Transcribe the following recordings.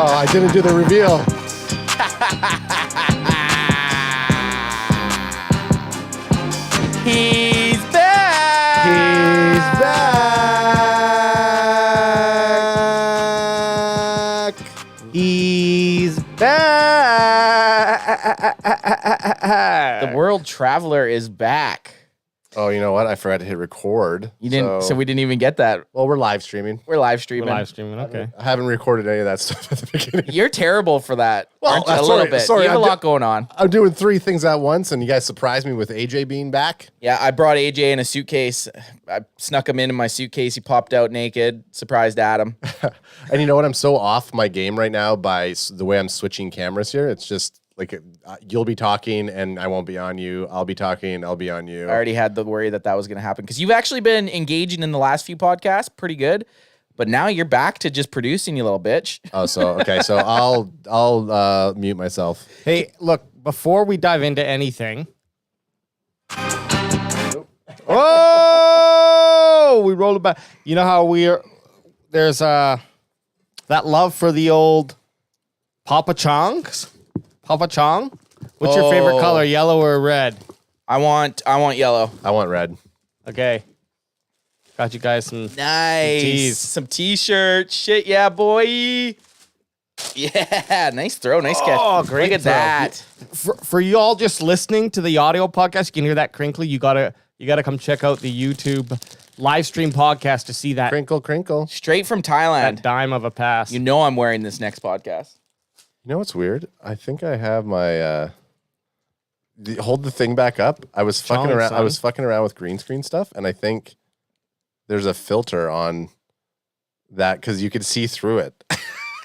I didn't do the reveal. He's back. He's back. He's back. The world traveler is back. Oh, you know what? I forgot to hit record. You didn't, so we didn't even get that. Well, we're live streaming. We're live streaming. Okay. I haven't recorded any of that stuff at the beginning. You're terrible for that. Well, a little bit. Sorry, you have a lot going on. I'm doing 3 things at once, and you guys surprised me with AJ being back. Yeah, I brought AJ in a suitcase. I snuck him into my suitcase. He popped out naked. Surprised Adam. And you know what? I'm so off my game right now by the way I'm switching cameras here. It's just like you'll be talking, and I won't be on you. I'll be talking, I'll be on you. I already had the worry that was going to happen because you've actually been engaging in the last few podcasts pretty good. But now you're back to just producing, you little bitch. Oh, so okay. So I'll mute myself. Hey, look, before we dive into anything. Oh, we rolled it back. You know how there's that love for the old Papa Chongs? Papa Chong? What's your favorite color, yellow or red? I want yellow. I want red. Okay. Got you guys some Nice. tees. Some t-shirts. Shit, yeah, boy. Yeah, nice throw. Nice catch. Oh, great Look at throw. that. For you all just listening to the audio podcast, you can hear that crinkly. You gotta come check out the YouTube live stream podcast to see that Crinkle, crinkle. Straight from Thailand. that dime of a pass. You know I'm wearing this next podcast. You know what's weird? I think I have my hold the thing back up. I was fucking Chong, around. son. I was fucking around with green screen stuff, and I think there's a filter on that because you could see through it.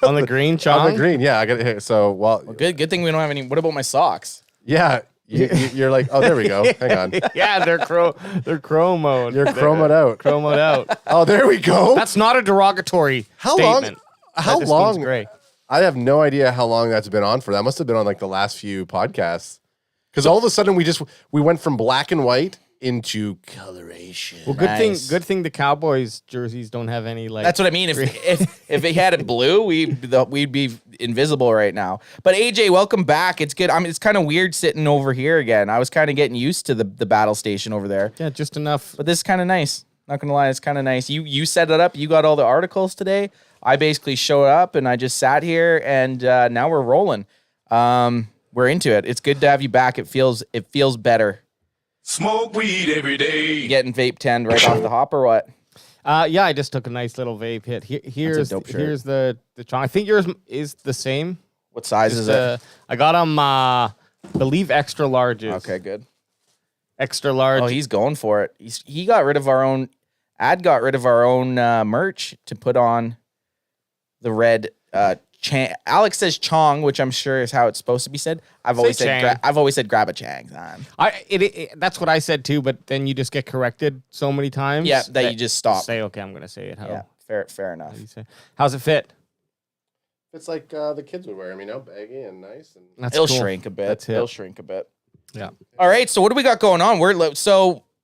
on the green, Chong. On the green, yeah. I got it. So Well, good thing we don't have any. What about my socks? yeah. You're like, oh, there we go. Hang on. Yeah, they're chromoed. You're chromoed out. Chromoed out. Oh, there we go. That's not a derogatory How long- statement. how That just long- means gray. I have no idea how long that's been on for. That must have been on like the last few podcasts. Because all of a sudden we went from black and white into coloration. Well, Nice. good thing the Cowboys jerseys don't have any like. That's what I mean. If they had it blue, we'd be invisible right now. But AJ, welcome back. It's good. I mean, it's kind of weird sitting over here again. I was kind of getting used to the battle station over there. Yeah, just enough. But this is kind of nice. Not gonna lie, it's kind of nice. You set it up. You got all the articles today. I basically showed up and I just sat here, and now we're rolling. We're into it. It's good to have you back. It feels better. Smoke weed every day. Getting vape 10 right off the hop or what? Yeah, I just took a nice little vape hit. Here's dope shirt. here's the Chong. I think yours is the same. What size is it? I got them. Believe extra larges. Okay, good. Extra large. Oh, he's going for it. He got rid of our own. Got rid of our own merch to put on the red. Alex says Chong, which I'm sure is how it's supposed to be said. I've always said grab a Chang. That's what I said too, but then you just get corrected so many times. Yeah, that you just stop. Say okay, I'm gonna say it. How Yeah, fair enough. you say? How's it fit? It's like the kids would wear them, baggy and nice. And That's It'll cool. shrink a bit. That's it. It'll shrink a bit. Yeah. All right. So what do we got going on?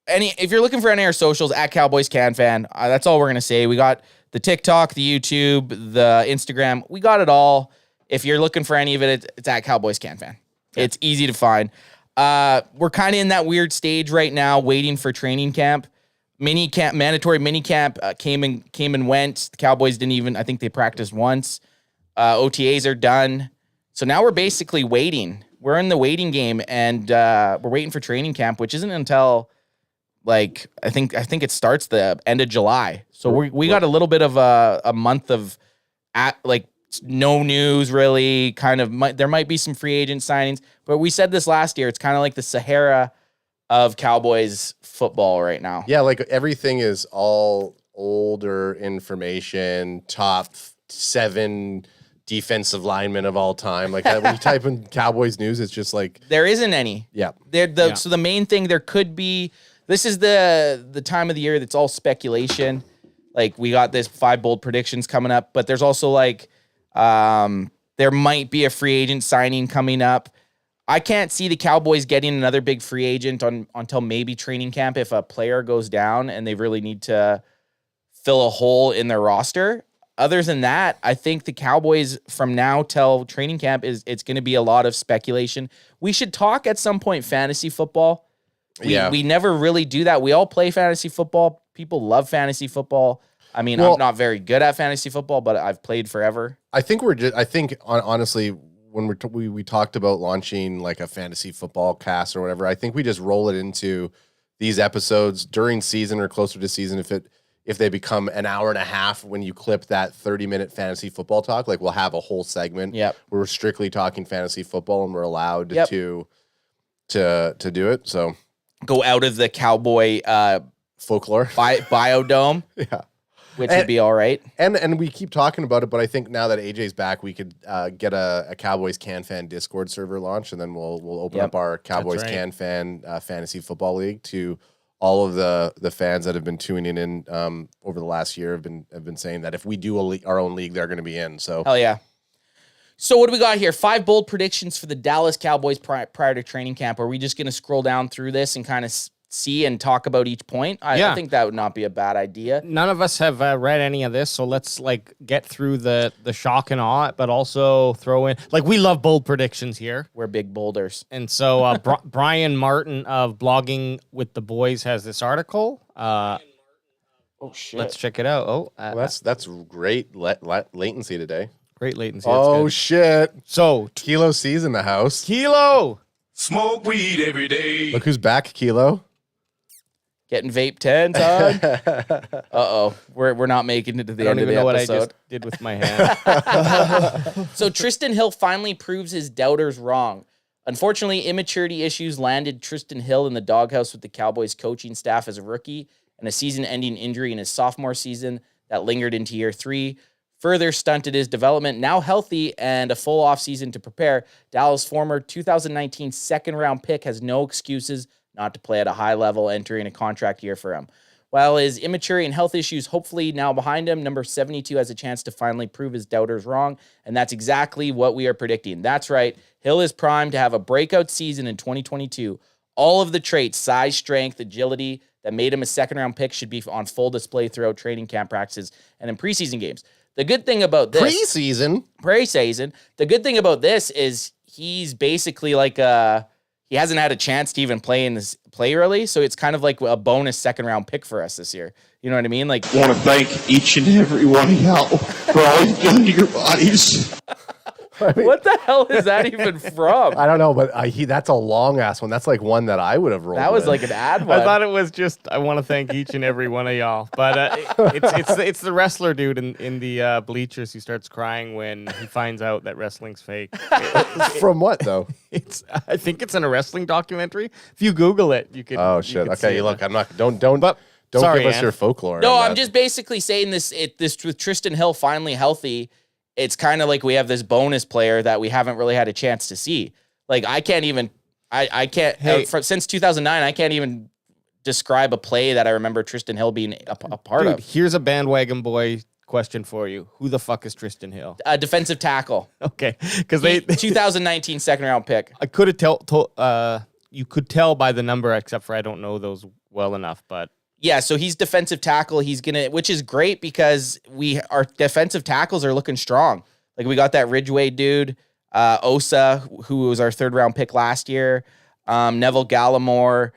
If you're looking for any of our socials at Cowboys CanFan, that's all we're gonna say. We got the TikTok, the YouTube, the Instagram. We got it all. If you're looking for any of it, it's at Cowboys CanFan. Yeah. It's easy to find. We're kind of in that weird stage right now, waiting for training camp. Mandatory mini camp came and went. The Cowboys didn't even. I think they practiced once. OTAs are done. So now we're basically waiting. We're in the waiting game, and we're waiting for training camp, which isn't until I think it starts the end of July. So we got a little bit of a month of no news really. Kind of there might be some free agent signings, but we said this last year. It's kind of like the Sahara of Cowboys football right now. yeah, like everything is all older information. Top 7 defensive linemen of all time. Like when you type in Cowboys news, it's just like There isn't any. yeah. So the main thing there could be. This is the time of the year that's all speculation. Like we got this 5 bold predictions coming up, but there's also there might be a free agent signing coming up. I can't see the Cowboys getting another big free agent until maybe training camp if a player goes down and they really need to fill a hole in their roster. other than that, I think the Cowboys from now till training camp it's going to be a lot of speculation. We should talk at some point fantasy football. We never really do that. We all play fantasy football. People love fantasy football. I mean, I'm not very good at fantasy football, but I've played forever. I think honestly, when we talked about launching like a fantasy football cast or whatever, I think we just roll it into these episodes during season or closer to season. If they become an hour and a half, when you clip that 30-minute fantasy football talk, like we'll have a whole segment where we're strictly talking fantasy football and we're allowed to do it. So go out of the Cowboy folklore biodome. Yeah. Which would be all right. And we keep talking about it, but I think now that AJ's back, we could get a Cowboys CanFan Discord server launch, and then we'll open up our Cowboys CanFan Fantasy Football League to all of the fans that have been tuning in over the last year have been saying that if we do our own league, they're going to be in. So hell yeah. So what do we got here? 5 bold predictions for the Dallas Cowboys prior to training camp. Are we just going to scroll down through this and kind of see and talk about each point? I think that would not be a bad idea. None of us have read any of this, so let's get through the shock and awe, but also throw in we love bold predictions here. We're big boulders, and so Brian Martin of Blogging with the Boys has this article. Oh shit! Let's check it out. Oh, that's great latency today. Great latency. Oh shit! So Kilo C's in the house. Kilo, smoke weed every day. Look who's back, Kilo. Getting vape 10s on. Uh-oh. We're not making it to the end of the episode. I don't even know what I just did with my hand. So Trysten Hill finally proves his doubters wrong. Unfortunately, immaturity issues landed Trysten Hill in the doghouse with the Cowboys coaching staff as a rookie, and a season-ending injury in his sophomore season that lingered into year 3 further stunted his development. Now healthy and a full offseason to prepare, Dallas' former 2019 second-round pick has no excuses not to play at a high level entering a contract year for him. While his immaturity and health issues hopefully now behind him, number 72 has a chance to finally prove his doubters wrong, and that's exactly what we are predicting. That's right, Hill is primed to have a breakout season in 2022. All of the traits, size, strength, agility, that made him a second-round pick should be on full display throughout training camp practices and in preseason games. The good thing about this... Preseason. The good thing about this is he's basically he hasn't had a chance to even play early, so it's kind of like a bonus second-round pick for us this year. You know what I mean? Want to thank each and every one of y'all for all you've done to your bodies. What the hell is that even from? I don't know, but that's a long-ass one. That's one that I would have rolled That was with. an ad one. I thought it was just, I want to thank each and every one of y'all. But it's the wrestler dude in the bleachers who starts crying when he finds out that wrestling's fake. From what, though? I think it's in a wrestling documentary. If you Google it, you can. Oh, shit. Okay, look, I'm not... Don't sorry, give us your folklore. No, on I'm that. just basically saying this with Trysten Hill finally healthy, it's kind of like we have this bonus player that we haven't really had a chance to see. I can't even, since 2009, I can't even describe a play that I remember Trysten Hill being a part of. Here's a bandwagon boy question for you. Who the fuck is Trysten Hill? A defensive tackle. Okay. Because 2019 second round pick. I could have you could tell by the number, except for I don't know those well enough, but. Yeah, so he's defensive tackle. Which is great because our defensive tackles are looking strong. We got that Ridgeway dude, Osa, who was our 3rd round pick last year, Neville Gallimore,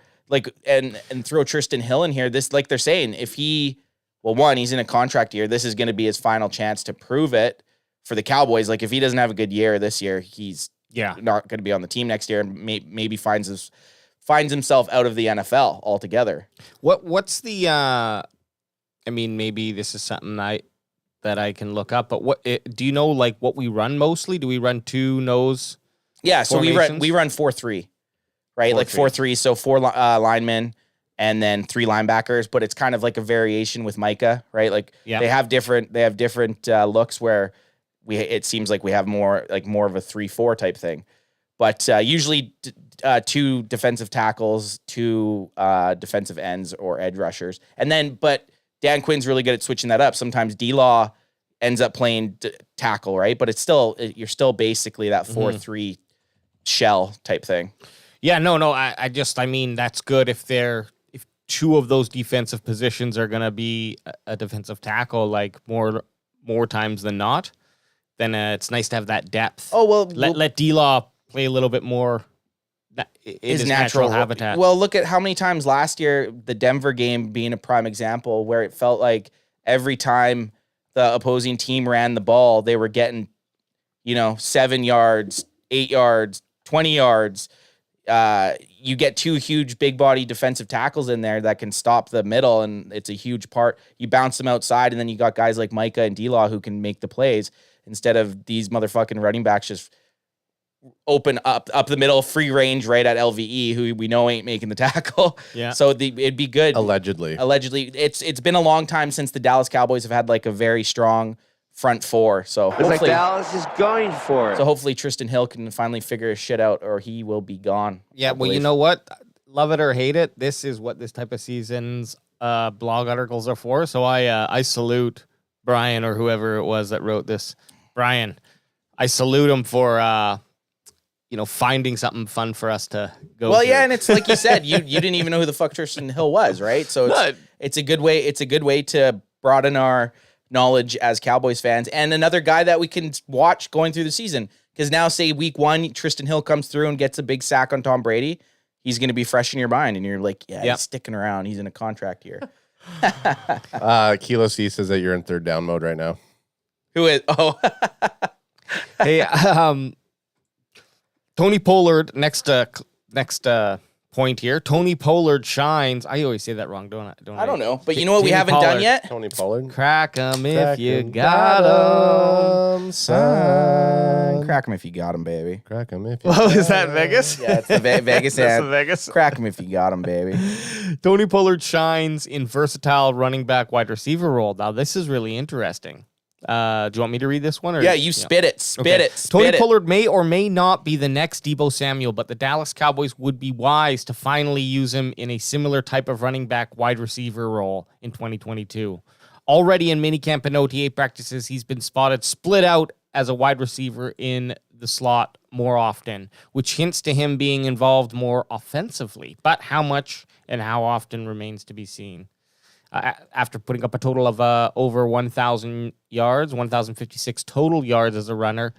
and throw Trysten Hill in here. This, they're saying, if he's in a contract year, this is going to be his final chance to prove it for the Cowboys. If he doesn't have a good year this year, he's not going to be on the team next year, and maybe finds himself out of the NFL altogether. What's the maybe this is something that I can look up, but do you know what we run mostly? Do we run 2 nose? Yeah, so formations? we run 4-3. Right? 4-3, so 4 linemen and then 3 linebackers, but it's kind of like a variation with Micah, right? They have different looks where it seems like we have more of a 3-4 type thing. But usually 2 defensive tackles, 2 defensive ends or edge rushers. But Dan Quinn's really good at switching that up. Sometimes D-Law ends up playing tackle, right? But you're still basically that 4-3 shell type thing. Yeah, no. I mean, that's good if 2 of those defensive positions are going to be a defensive tackle, more times than not, then it's nice to have that depth. Oh, well, let D-Law play a little bit more in his natural habitat. Well, look at how many times last year, the Denver game being a prime example, where it felt like every time the opposing team ran the ball, they were getting, 7 yards, 8 yards, 20 yards. You get 2 huge big body defensive tackles in there that can stop the middle, and it's a huge part. You bounce them outside, and then you got guys like Micah and D-Law who can make the plays instead of these motherfucking running backs just open up the middle, free range right at LVE, who we know ain't making the tackle. Yeah. So it'd be good. Allegedly, it's been a long time since the Dallas Cowboys have had like a very strong front four. So Looks like Dallas is going for it. So hopefully Tristan Hill can finally figure his shit out, or he will be gone. Yeah, well, you know what? Love it or hate it, this is what this type of season's blog articles are for. So I salute Brian, or whoever it was that wrote this. Brian, I salute him for finding something fun for us to go. Well, through. yeah, and it's like you said, you didn't even know who the fuck Tristan Hill was, right? So it's a good way. It's a good way to broaden our knowledge as Cowboys fans, and another guy that we can watch going through the season. Because now, say week 1, Tristan Hill comes through and gets a big sack on Tom Brady, he's going to be fresh in your mind, and you're like, he's sticking around. He's in a contract year. Kilo C says that you're in third down mode right now. Who is? Oh, Hey, Tony Pollard, next point here. Tony Pollard shines. I always say that wrong, don't I? I don't know. But you know what we haven't done yet? Tony Pollard. Crack 'em if you got 'em, son. Crack him if you got him, baby. Crack him if you Oh, is that Vegas? Yeah, it's the Vegas That's ad. the Vegas. Crack him if you got him, baby. Tony Pollard shines in versatile running back wide receiver role. Now, this is really interesting. Do you want me to read this one? Or, Yeah, you spit it. Spit it. Tony Pollard may or may not be the next Deebo Samuel, but the Dallas Cowboys would be wise to finally use him in a similar type of running back wide receiver role in 2022. Already in minicamp and OTA practices, he's been spotted split out as a wide receiver in the slot more often, which hints to him being involved more offensively. But how much and how often remains to be seen. After putting up a total of over 1,000 yards, 1,056 total yards as a runner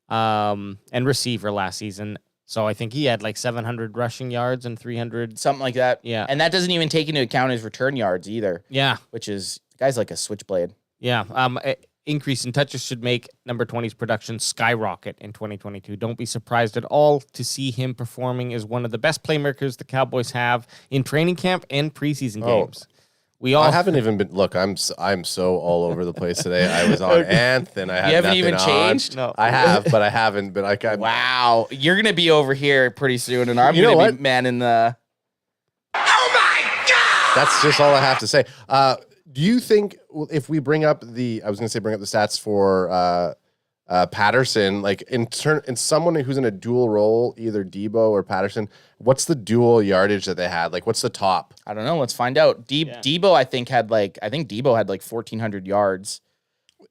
and receiver last season. So I think he had like 700 rushing yards and 300. Something like that. Yeah. And that doesn't even take into account his return yards either. Yeah. Which is, the guy's like a switchblade. Yeah. Increase in touches should make number 20's production skyrocket in 2022. Don't be surprised at all to see him performing as one of the best playmakers the Cowboys have in training camp and preseason games. I haven't even been. Look, I'm so all over the place today. I was on Anth, and I had You haven't nothing even on. changed? No. I have, but I haven't. But Wow. You're going to be over here pretty soon, and I'm You know going to what? be manning the... that's just all I have to say. Do you think if we bring up the stats for Patterson, like in someone who's in a dual role, either Deebo or Patterson, what's the dual yardage that they had? Like, what's the top? I don't know. Let's find out. Deebo, I think Deebo had like 1,400 yards.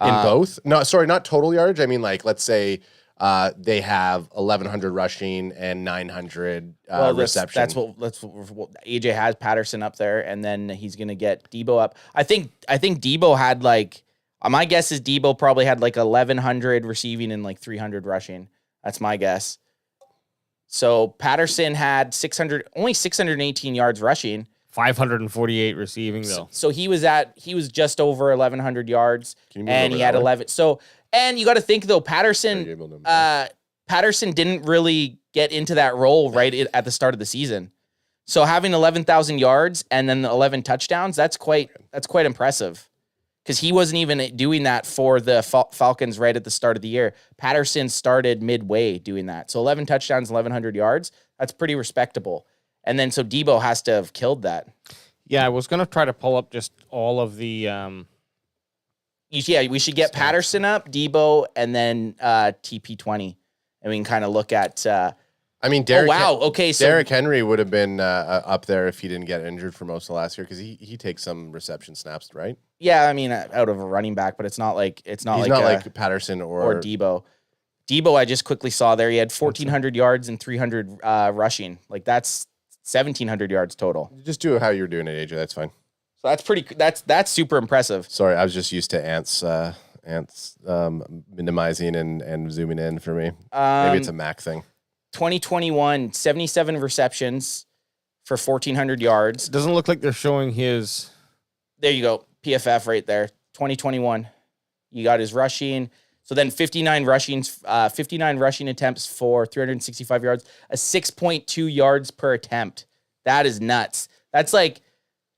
In both? No, sorry, not total yardage. I mean, like, let's say they have 1,100 rushing and 900 reception. That's what AJ has Patterson up there, and then he's gonna get Deebo up. I think Deebo had like, my guess is Deebo probably had like 1,100 receiving and like 300 rushing. That's my guess. So Patterson had 618 yards rushing. 548 receiving though. So he was just over 1,100 yards, Can you move and over he that had way? 11. So, and you got to think though, Sorry, Gabriel, no. Patterson didn't really get into that role right at the start of the season. So having 11,000 yards and then 11 touchdowns, that's quite impressive. Because he wasn't even doing that for the Falcons right at the start of the year. Patterson started midway doing that. So 11 touchdowns, 1,100 yards, that's pretty respectable. And then so Deebo has to have killed that. Yeah, I was going to try to pull up just all of the... we should get Patterson up, Deebo, and then TP20. And we can kind of look at... I mean, Derrick. Okay, so Derrick Henry would have been up there if he didn't get injured for most of last year because he takes some reception snaps, right? yeah, I mean, out of a running back, but it's not like He's not like Patterson or Deebo. Deebo, I just quickly saw there. He had 1,400 yards and 300 rushing. Like that's 1,700 yards total. Just do it how you're doing it, AJ. That's fine. So that's super impressive. Sorry, I was just used to Ant's Ant's minimizing and zooming in for me. Maybe it's a Mac thing. 2021, 77 receptions for 1,400 yards. Doesn't look like they're showing his. There you go. PFF right there. 2021. You got his rushing. So then 59 rushing attempts for 365 yards, a 6.2 yards per attempt. That is nuts. That's like,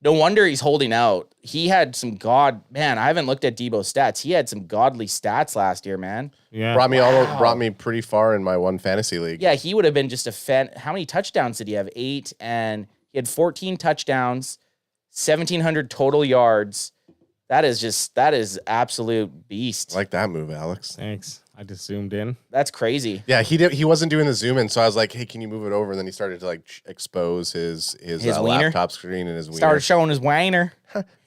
no wonder he's holding out. He had I haven't looked at Deebo's stats. He had some godly stats last year, man. Yeah. Brought me pretty far in my one fantasy league. Yeah, he would have been just a fan. How many touchdowns did he have? 8, and he had 14 touchdowns, 1,700 total yards. That is absolute beast. I like that move, Alex. Thanks. I just zoomed in. That's crazy. Yeah, he wasn't doing the zoom in, so I was like, "Hey, can you move it over?" And then he started to like expose his wiener? laptop screen and his wiener. Started showing his wiener.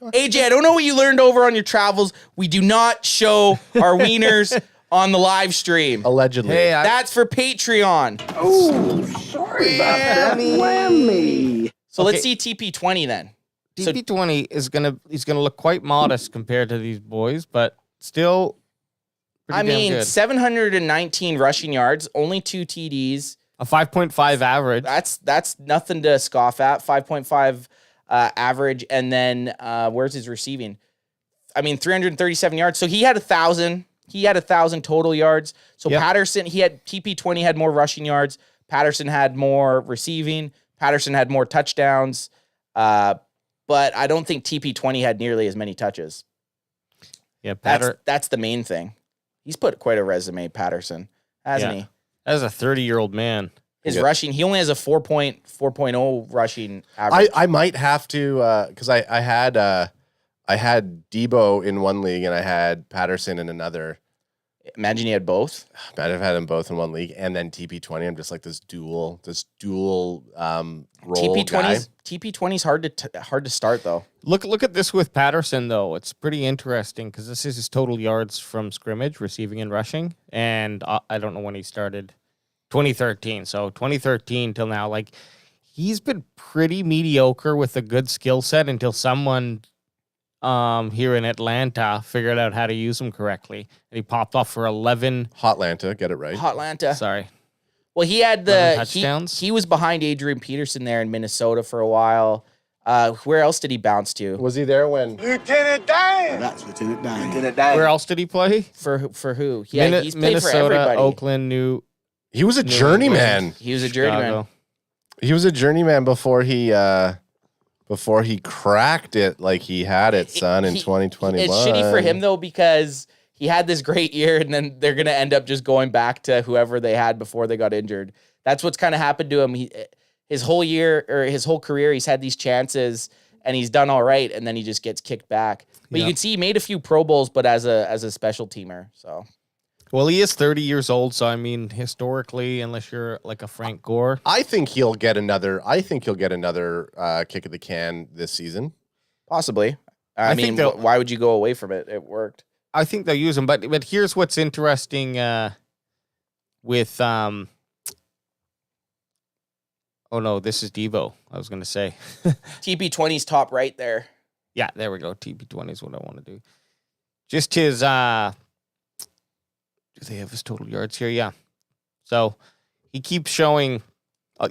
AJ, I don't know what you learned over on your travels. We do not show our wieners on the live stream. Allegedly. Hey, That's for Patreon. Oh, sorry about that. Whammy. So let's see TP20 then. DP20 he's gonna look quite modest compared to these boys, but still. Pretty damn good. 719 rushing yards, only 2 TDs. A 5.5 average. That's nothing to scoff at. 5.5 average, and then where's his receiving? 337 yards. So he had 1,000. He had 1,000 total yards. So Yep. Patterson, TP20 had more rushing yards. Patterson had more receiving. Patterson had more touchdowns. But I don't think TP20 had nearly as many touches. Yeah, That's the main thing. He's put quite a resume, Patterson, hasn't he? As a 30-year-old man. His rushing, he only has a 4.0 rushing average. I might have to because I had Deebo in one league and I had Patterson in another. Imagine you had both. Might have had them both in one league, and then TP20. I'm just like this dual role guy. TP20's hard to start though. Look at this with Patterson though. It's pretty interesting because this is his total yards from scrimmage, receiving and rushing, and I don't know when he started. 2013. So 2013 till now, like he's been pretty mediocre with a good skill set until someone here in Atlanta figured out how to use him correctly, and he popped off for 11. Hotlanta, get it right. Hotlanta. Sorry. Well, he had 11 touchdowns. He was behind Adrian Peterson there in Minnesota for a while. Where else did he bounce to? Was he there when Lieutenant Dan. That's Lieutenant Dan. Lieutenant Dan. Where else did he play? For who? Yeah, he's played Minnesota, for everybody. Oakland, he was a journeyman. He was a journeyman. Chicago. He was a journeyman before he cracked it like he had it, son, in 2021. It's shitty for him though because he had this great year and then they're gonna end up just going back to whoever they had before they got injured. That's what's kind of happened to him. His whole year or his whole career, he's had these chances and he's done all right, and then he just gets kicked back. But you can see he made a few Pro Bowls, but as a special teamer. So. Well, he is 30 years old, so I mean, historically, unless you're like a Frank Gore, I think he'll get another kick at the can this season. Possibly. I mean, think why would you go away from it? It worked. I think they'll use him. But here's what's interesting with oh no, this is Deebo. I was gonna say TP20's top right there. yeah, there we go. TP20 is what I want to do. Just his do they have his total yards here? Yeah. So he keeps showing.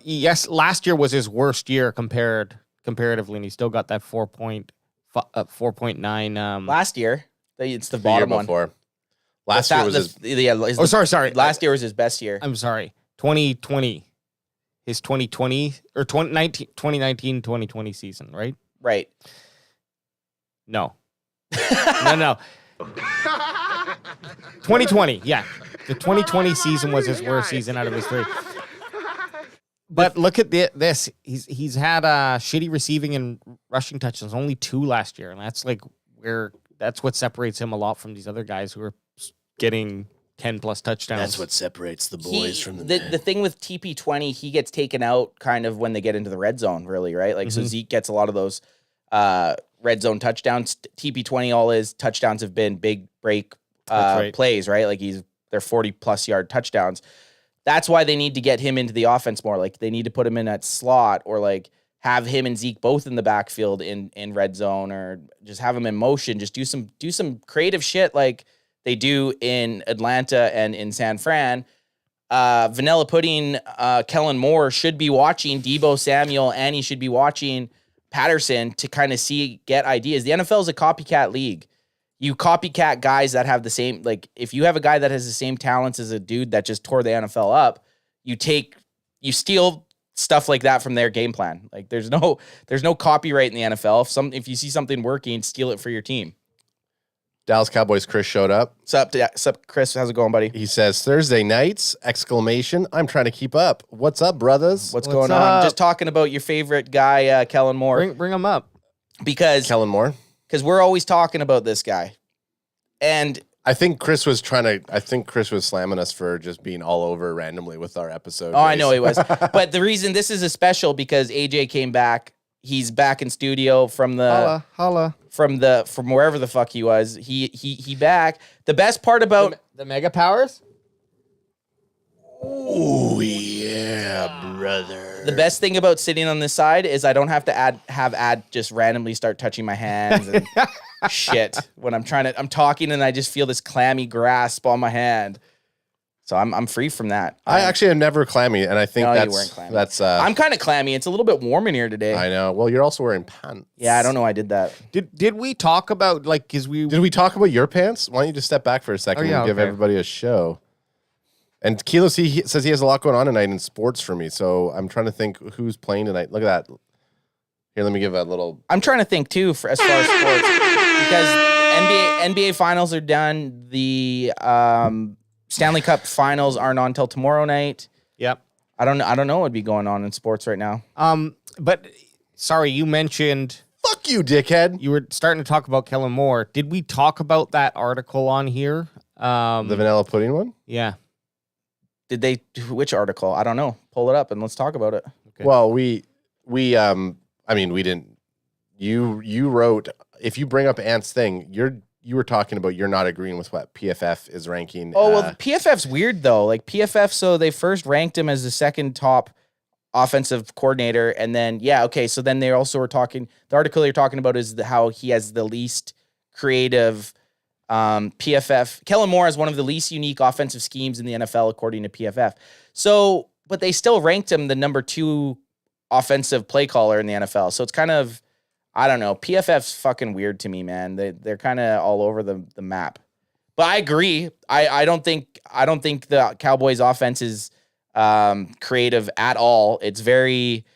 Yes, last year was his worst year comparatively, and he still got that 4.9. Last year, it's the The bottom year one. before. Last year was his Sorry. Last year was his best year. I'm sorry. 2020. His 2020 or 2019, 2020 season, right? Right. No. No. 2020, yeah. The 2020 season was his worst season out of his 3. But look at this. He's had shitty receiving and rushing touchdowns, only 2 last year, and that's what separates him a lot from these other guys who are getting 10 plus touchdowns. That's what separates the boys from the men. The thing with TP20, he gets taken out kind of when they get into the red zone, really, right? Like, so Zeke gets a lot of those red zone touchdowns. TP20, all his touchdowns have been big break plays, right? Like they're 40+ yard touchdowns. That's why they need to get him into the offense more. Like they need to put him in that slot, or like have him and Zeke both in the backfield in red zone, or just have him in motion. Just do some creative shit like they do in Atlanta and in San Fran, Vanilla Pudding, Kellen Moore should be watching Deebo Samuel, and he should be watching Patterson to kind of get ideas. The NFL is a copycat league. You copycat guys that have the same, like if you have a guy that has the same talents as a dude that just tore the NFL up, you steal stuff like that from their game plan. Like there's no copyright in the NFL. If you see something working, steal it for your team. Dallas Cowboys Chris showed up. What's up, Chris? How's it going, buddy? He says, Thursday nights, exclamation, I'm trying to keep up. What's up, brothers? What's going on? Just talking about your favorite guy, Kellen Moore. Bring him up. Kellen Moore? Because we're always talking about this guy. And I think Chris was slamming us for just being all over randomly with our episode. Oh, I know he was. But the reason this is a special because AJ came back. He's back in studio from the Holla. from wherever the fuck he was. He back. The best part about The Mega Powers? Oh, yeah, brother. the best thing about sitting on this side is I don't have to have just randomly start touching my hands and shit when I'm talking and I just feel this clammy grasp on my hand. So I'm free from that. I actually am never clammy, and I think No, you weren't clammy. that's I'm kind of clammy. It's a little bit warm in here today. I know. Well, you're also wearing pants. Yeah, I don't know. I did that. Did we talk about Did we talk about your pants? Why don't you just step back for a second and give everybody a show? And Kilos, he says he has a lot going on tonight in sports for me, so I'm trying to think who's playing tonight. Look at that. Here, let me give a little. I'm trying to think too as far as sports because NBA finals are done. The Stanley Cup finals aren't on until tomorrow night. Yep. I don't know what would be going on in sports right now. But sorry, you mentioned Fuck you, dickhead. you were starting to talk about Kellen Moore. Did we talk about that article on here? The vanilla pudding one? Yeah. Did they? Which article? I don't know. Pull it up and let's talk about it. Okay. Well, we didn't. You wrote, if you bring up Ant's thing, you were talking about you're not agreeing with what PFF is ranking. Oh, well, the PFF's weird, though. Like, PFF, so they first ranked him as the second top offensive coordinator. And then, so then they also were talking, the article you're talking about is how he has the least creative PFF. Kellen Moore has one of the least unique offensive schemes in the NFL, according to PFF. So, but they still ranked him the number 2 offensive play caller in the NFL. So it's kind of, I don't know. PFF's fucking weird to me, man. They're kind of all over the map. But I agree. I don't think the Cowboys offense is creative at all. It's very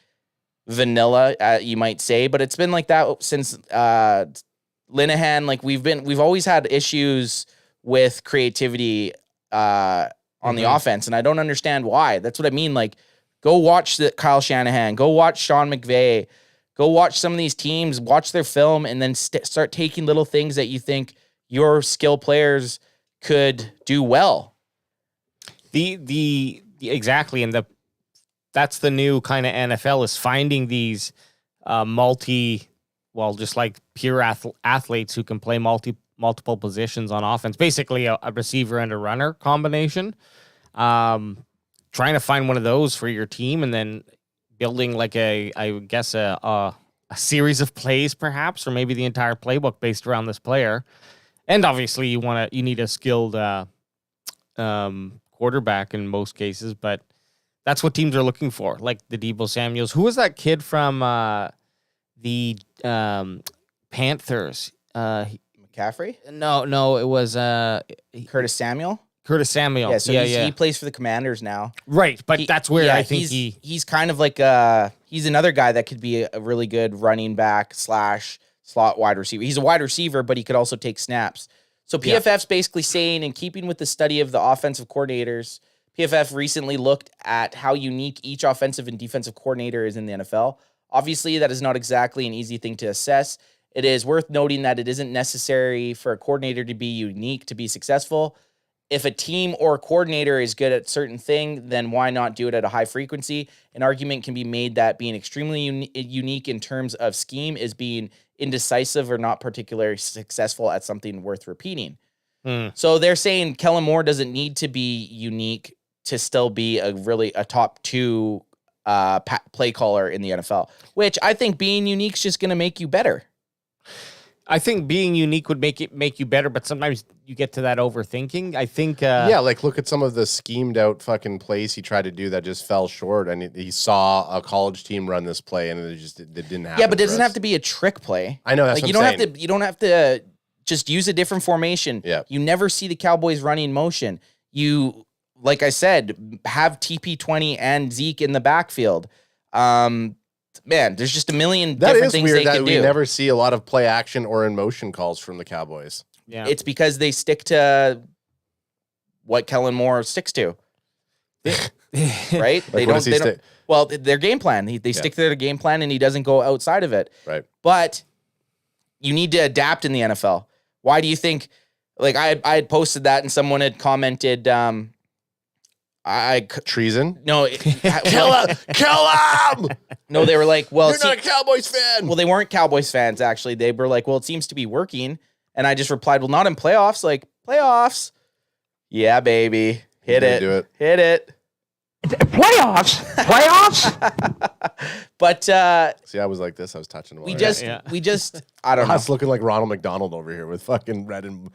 vanilla, you might say, but it's been like that since Linehan. Like we've always had issues with creativity on the offense, and I don't understand why. That's what I mean. Like, go watch Kyle Shanahan. Go watch Sean McVay. Go watch some of these teams, watch their film, and then start taking little things that you think your skill players could do well. Exactly, and that's the new kind of NFL is finding these just like pure athletes who can play multiple positions on offense, basically a receiver and a runner combination. Trying to find one of those for your team, and then building like a series of plays, perhaps, or maybe the entire playbook based around this player. And obviously, you need a skilled quarterback in most cases, but that's what teams are looking for, like the Deebo Samuels. Who was that kid from the Panthers? McCaffrey? No, it was Curtis Samuel? Curtis Samuel. Yeah, so he plays for the Commanders now. Right, but that's where I think he's kind of like he's another guy that could be a really good running back / slot wide receiver. He's a wide receiver, but he could also take snaps. So PFF's basically saying, in keeping with the study of the offensive coordinators, PFF recently looked at how unique each offensive and defensive coordinator is in the NFL. Obviously, that is not exactly an easy thing to assess. It is worth noting that it isn't necessary for a coordinator to be unique to be successful. If a team or a coordinator is good at a certain thing, then why not do it at a high frequency? An argument can be made that being extremely unique in terms of scheme is being indecisive or not particularly successful at something worth repeating. So they're saying Kellen Moore doesn't need to be unique to still be a top 2 play caller in the NFL, which I think being unique is just going to make you better. I think being unique would make you better, but sometimes you get to that overthinking. I think Yeah, like look at some of the schemed out fucking plays he tried to do that just fell short, and he saw a college team run this play, and it didn't happen. Yeah, but it for doesn't us. have to be a trick play. I know that's Like what you I'm don't saying. have to. You don't have to just use a different formation. Yeah. You never see the Cowboys running motion. You, like I said, have TP20 and Zeke in the backfield. Man, there's just a million That different is things weird they that can we do. never see a lot of play action or in motion calls from the Cowboys. yeah. It's because they stick to what Kellen Moore sticks to, right? Like, what does he stick? Well, their game plan. They stick to their game plan, and he doesn't go outside of it. Right. But you need to adapt in the NFL. Why do you think? Like I had posted that, and someone had commented. Treason. No, Kill him! no, they were like, well, You're not a Cowboys fan. well, they weren't Cowboys fans actually. They were like, well, it seems to be working, and I just replied, well, not in playoffs. Like playoffs, yeah, baby, hit gonna it, do it. hit it. Playoffs? But See, I was like this. I was touching him. we already. just, I don't know. Us looking like Ronald McDonald over here with fucking red and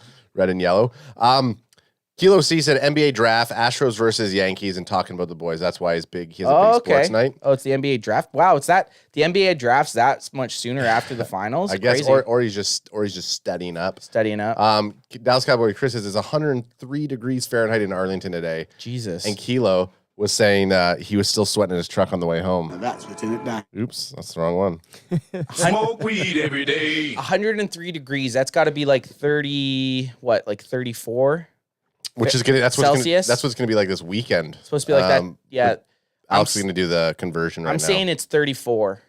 yellow. Kilo C said NBA draft, Astros versus Yankees, and talking about the boys. That's why he's big. He has a big sports night. Oh, it's the NBA draft. Wow, it's that the NBA draft's that much sooner after the finals. I guess, Crazy. or he's just studying up. Studying up. Dallas Cowboy Chris says it's 103 degrees Fahrenheit in Arlington today, Jesus. and Kilo was saying he was still sweating in his truck on the way home. That's what's in it down. Oops, that's the wrong one. Smoke weed every day. 103 degrees. That's got to be like 30. What? Like 34. Which is gonna Celsius? that's what's gonna be like this weekend. It's supposed to be like that. Yeah. Alex is gonna do the conversion right now. I'm saying it's 34.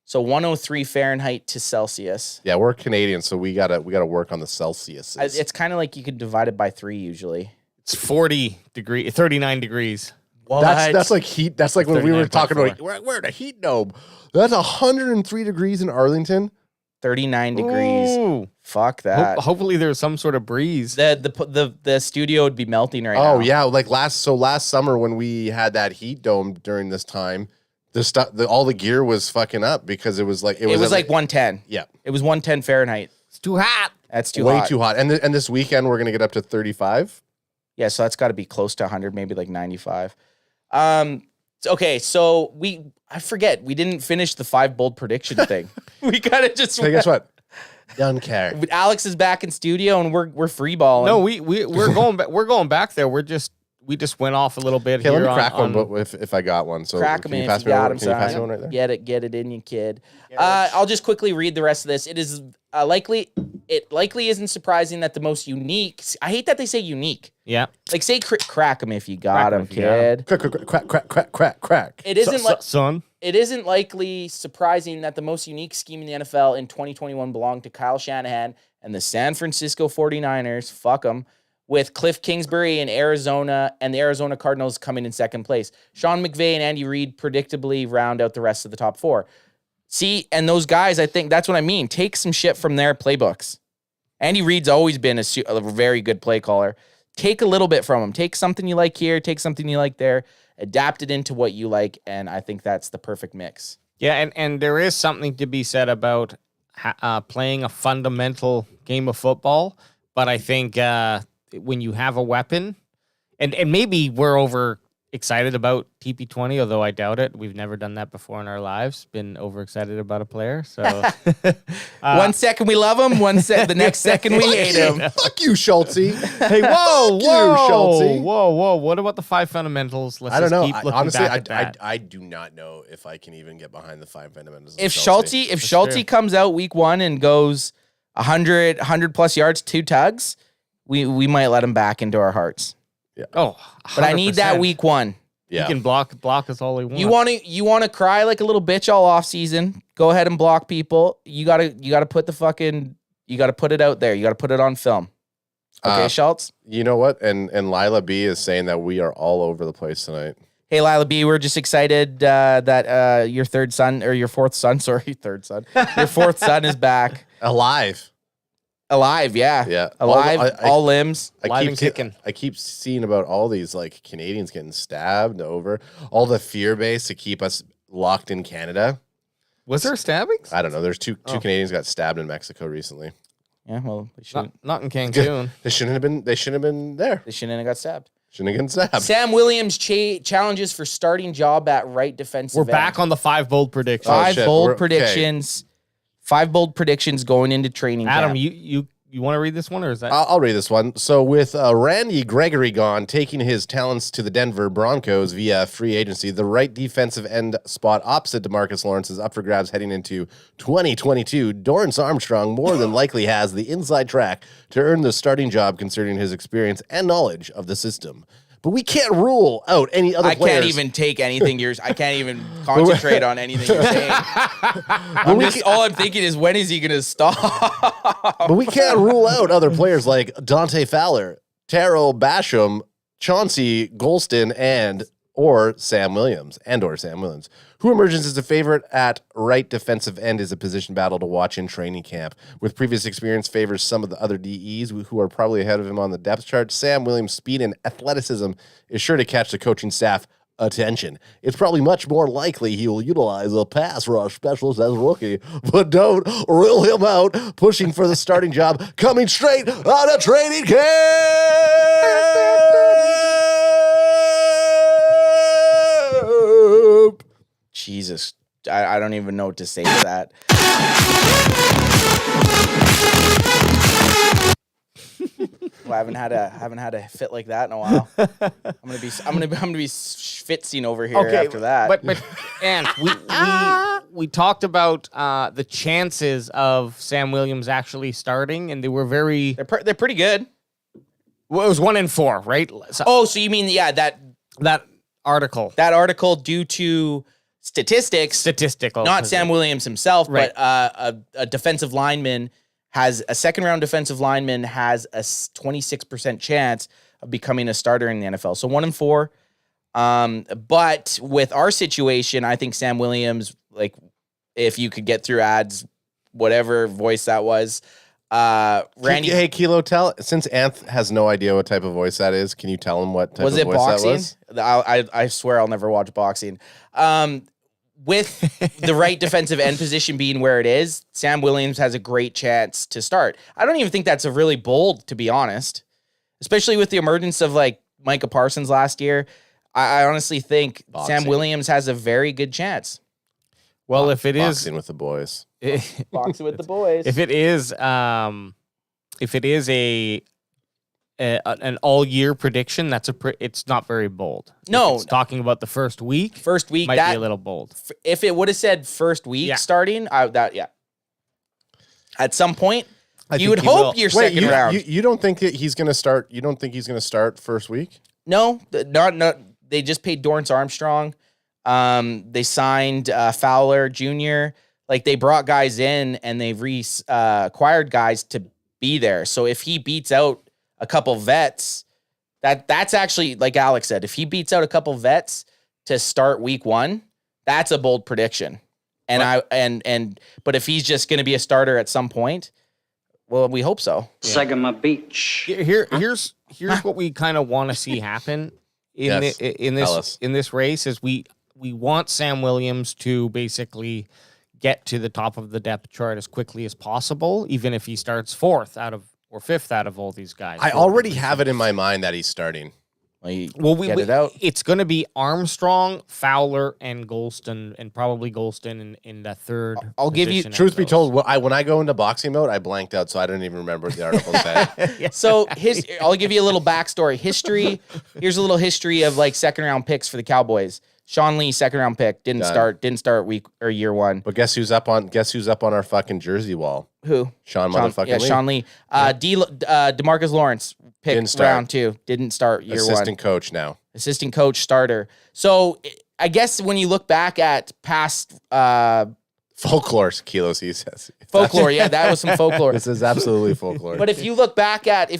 So 103 Fahrenheit to Celsius. Yeah, we're Canadian, so we gotta work on the Celsius. It's kind of like you could divide it by 3 usually. It's 39 degrees. What? That's like heat. That's like when we were talking about 39.4. we're in a heat dome. That's 103 degrees in Arlington. 39 degrees. Ooh. Fuck that. Hopefully there's some sort of breeze. The studio would be melting right now. Oh yeah, like last summer when we had that heat dome during this time, all the gear was fucking up because it was like It was like 110. Yeah, It was 110 Fahrenheit. It's too hot. That's too way hot. too hot. And this weekend we're gonna get up to 35. Yeah, so that's got to be close to 100, maybe like 95. Okay, so I forget we didn't finish the 5 bold prediction thing. We gotta just. So guess what? Don't care. Alex is back in studio and we're free balling. No, we're going back. We're going back there. We just went off a little bit. Okay, let here me crack on, one, but if I got one, so crack can him you in pass if me you got one? him, Can you pass me son. one right there? Get it in, you kid. I'll just quickly read the rest of this. It likely isn't surprising that the most unique. I hate that they say unique. Yeah. Like say crack him if you got Crack 'em him, if you got 'em. kid. Crack. It isn't like Son. it isn't likely surprising that the most unique scheme in the NFL in 2021 belonged to Kyle Shanahan and the San Francisco 49ers. Fuck them. With Cliff Kingsbury in Arizona and the Arizona Cardinals coming in second place. Sean McVay and Andy Reid predictably round out the rest of the top 4. See, and those guys, I think that's what I mean. Take some shit from their playbooks. Andy Reid's always been a very good play caller. Take a little bit from him. Take something you like here, take something you like there, adapt it into what you like, and I think that's the perfect mix. Yeah, and there is something to be said about playing a fundamental game of football, but I think when you have a weapon, and maybe we're over excited about TP20, although I doubt it. We've never done that before in our lives. Been overexcited about a player. So 1 second we love him, the next second we hate him. Fuck you, Schultz. hey, whoa, Fuck you, Schultze. whoa. What about the 5 fundamentals? Let's I don't just know. keep looking Honestly, back at that. I do not know if I can even get behind the 5 fundamentals. of If Schultze true. comes out week 1 and goes 100 plus yards, 2 tugs, we might let him back into our hearts. Oh, But I need that 100%. week 1. yeah, He can block us all he wants. You want to cry like a little bitch all off season? Go ahead and block people. You got to put it out there. You got to put it on film. Okay, Schultz? you know what? And Lila B is saying that we are all over the place tonight. Hey, Lila B, we're just excited that your fourth son, your fourth son is back. Alive, yeah. Yeah. Alive, all limbs. Alive and kicking. I keep seeing about all these like Canadians getting stabbed over, all the fear base to keep us locked in Canada. Was there stabbings? I don't know. There's two Canadians got stabbed in Mexico recently. Yeah, well, they shouldn't. Not in Cancun. They shouldn't have been. They shouldn't have been there. They shouldn't have got stabbed. Shouldn't have gotten stabbed. Sam Williams challenges for starting job at right defensive We're end. back on the 5 bold predictions. Five shit. bold We're- okay. predictions. 5 bold predictions going into training Adam, camp. you want to read this one or is that? I'll read this one. So with Randy Gregory gone, taking his talents to the Denver Broncos via free agency, the right defensive end spot opposite DeMarcus Lawrence is up for grabs heading into 2022. Dorrance Armstrong more than likely has the inside track to earn the starting job considering his experience and knowledge of the system. But we can't rule out any other I players. can't even take anything I can't even concentrate on anything you're saying. All I'm thinking is, when is he going to stop? But we can't rule out other players like Dante Fowler, Taro Basham, Chauncey Golston, or Sam Williams. Who emerges as a favorite at right defensive end is a position battle to watch in training camp. With previous experience favors some of the other DEs who are probably ahead of him on the depth chart. Sam Williams' speed and athleticism is sure to catch the coaching staff attention. It's probably much more likely he will utilize a pass rush specialist as a rookie, but don't rule him out pushing for the starting job coming straight out of training camp. Jesus, I don't even know what to say to that. Well, I haven't had a fit like that in a while. I'm gonna be schwitzing over here after that. But and we talked about the chances of Sam Williams actually starting, and they were very. they're pretty good. Well, it was 1 in 4, right? So, Oh, so you mean that article. that article due to statistical, not Sam Williams himself, Right. but a defensive lineman has a second-round defensive lineman has a 26% chance of becoming a starter in the NFL. So 1 in 4. But with our situation, I think Sam Williams, like, if you could get through ads, whatever voice that was, Randy. Hey, Kilo, since Anth has no idea what type of voice that is, can you tell him what type Was of it voice boxing? that was? I swear I'll never watch boxing. With the right defensive end position being where it is, Sam Williams has a great chance to start. I don't even think that's a really bold, to be honest, especially with the emergence of like Micah Parsons last year. I honestly think Sam Williams has a very good chance. Well, if it is Boxing with the boys. Boxing with the boys. if it is an all year prediction, it's not very bold. No. If it's talking about the first week. First week, Might that be a little bold. If it would have said first week starting, at some point, you would hope your second round. You don't think that he's going to start? You don't think he's going to start first week? No, not. They just paid Dorrance Armstrong. They signed Fowler Jr. Like, they brought guys in and they've acquired guys to be there. So if he beats out a couple vets, that's actually, like Alex said, if he beats out a couple vets to start week 1, that's a bold prediction. But if he's just going to be a starter at some point, well, we hope so. Sagama Beach. Here's what we kind of want to see happen in this race is we want Sam Williams to basically get to the top of the depth chart as quickly as possible, even if he starts 4th out of or 5th out of all these guys. I already have it in my mind that he's starting. Get it out. It's going to be Armstrong, Fowler, and Golston, and probably Golston in the third. I'll give you- position Truth of be those. told, when I go into boxing mode, I blanked out, so I don't even remember what the article said. So I'll give you a little backstory. Here's a little history of like second round picks for the Cowboys. Sean Lee, second round pick, didn't start week or year 1. But guess who's up on our fucking jersey wall? Who? Sean motherfucking Lee. Sean Lee. DeMarcus Lawrence, pick round 2, didn't start year 1. Assistant coach now. Assistant coach, starter. So I guess when you look back at past Folklore, Kilos, he says. folklore, yeah, that was some folklore. This is absolutely folklore. But if you look back at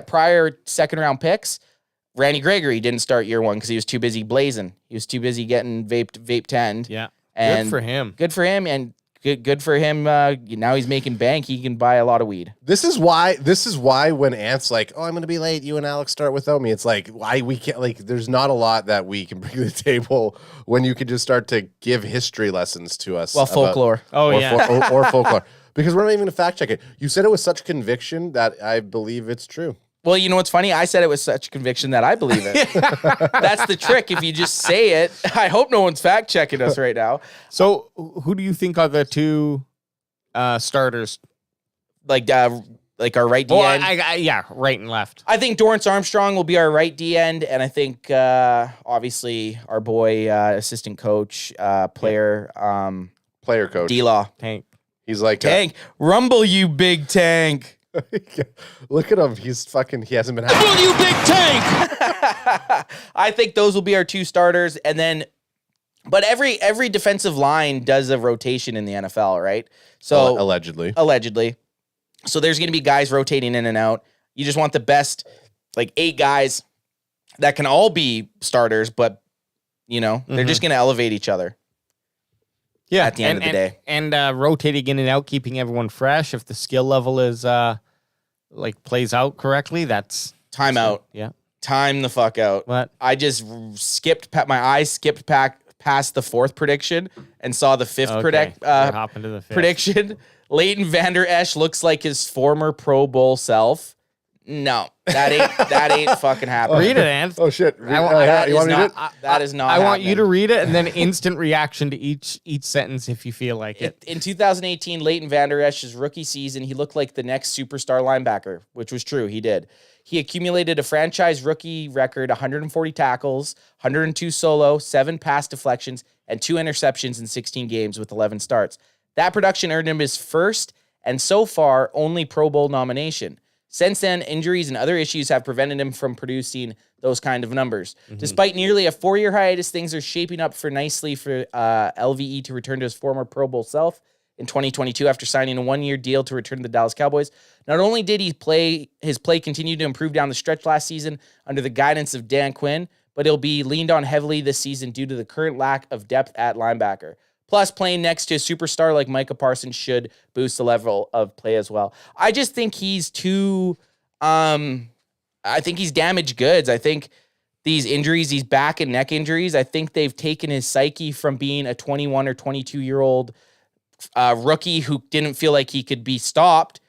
prior second round picks, Randy Gregory didn't start year 1 because he was too busy blazing. He was too busy getting vape 10. Yeah. And good for him. Good for him. And good for him. Now he's making bank. He can buy a lot of weed. This is why when Ant's like, oh, I'm gonna be late, you and Alex start without me. It's like, why we can't, like, there's not a lot that we can bring to the table when you can just start to give history lessons to us. Well, folklore. Or folklore. Because we're not even gonna fact check it. You said it with such conviction that I believe it's true. Well, you know what's funny? I said it with such conviction that I believe it. That's the trick. If you just say it, I hope no one's fact checking us right now. So, who do you think are the two starters? Like our right D end. Yeah, right and left. I think Dorrance Armstrong will be our right D end, and I think obviously our boy assistant coach, player Coach. D-Law. Tank. He's like Tank. Rumble, you big tank. Look at him. He hasn't been happy. You big tank! I think those will be our two starters, and then, but every defensive line does a rotation in the NFL, right? So allegedly. So there's going to be guys rotating in and out. You just want the best, like 8 guys that can all be starters, but they're just going to elevate each other. Yeah, at the end of the day, and rotating in and out, keeping everyone fresh. If the skill level is plays out correctly, that's timeout. Yeah, time the fuck out. What? I just skipped. My eyes skipped past the 4th prediction and saw the 5th hop into the 5th. prediction. Leighton Vander Esch looks like his former Pro Bowl self. No, that ain't fucking happening. Read it, Ant. Oh shit! That you want me to read it? That is not. I want you happening. to read it and then instant reaction to each sentence if you feel like it. In 2018, Leighton Vander Esch's rookie season, he looked like the next superstar linebacker, which was true. He did. He accumulated a franchise rookie record: 140 tackles, 102 solo, 7 pass deflections, and 2 interceptions in 16 games with 11 starts. That production earned him his first and so far only Pro Bowl nomination. Since then, injuries and other issues have prevented him from producing those kind of numbers. Mm-hmm. Despite nearly a 4-year hiatus, things are shaping up nicely for LVE to return to his former Pro Bowl self in 2022 after signing a 1-year deal to return to the Dallas Cowboys. Not only did his play continue to improve down the stretch last season under the guidance of Dan Quinn, but he'll be leaned on heavily this season due to the current lack of depth at linebacker. Plus, playing next to a superstar like Micah Parsons should boost the level of play as well. I just think he's too, I think he's damaged goods. I think these injuries, these back and neck injuries, I think they've taken his psyche from being a 21 or 22-year-old rookie who didn't feel like he could be stopped,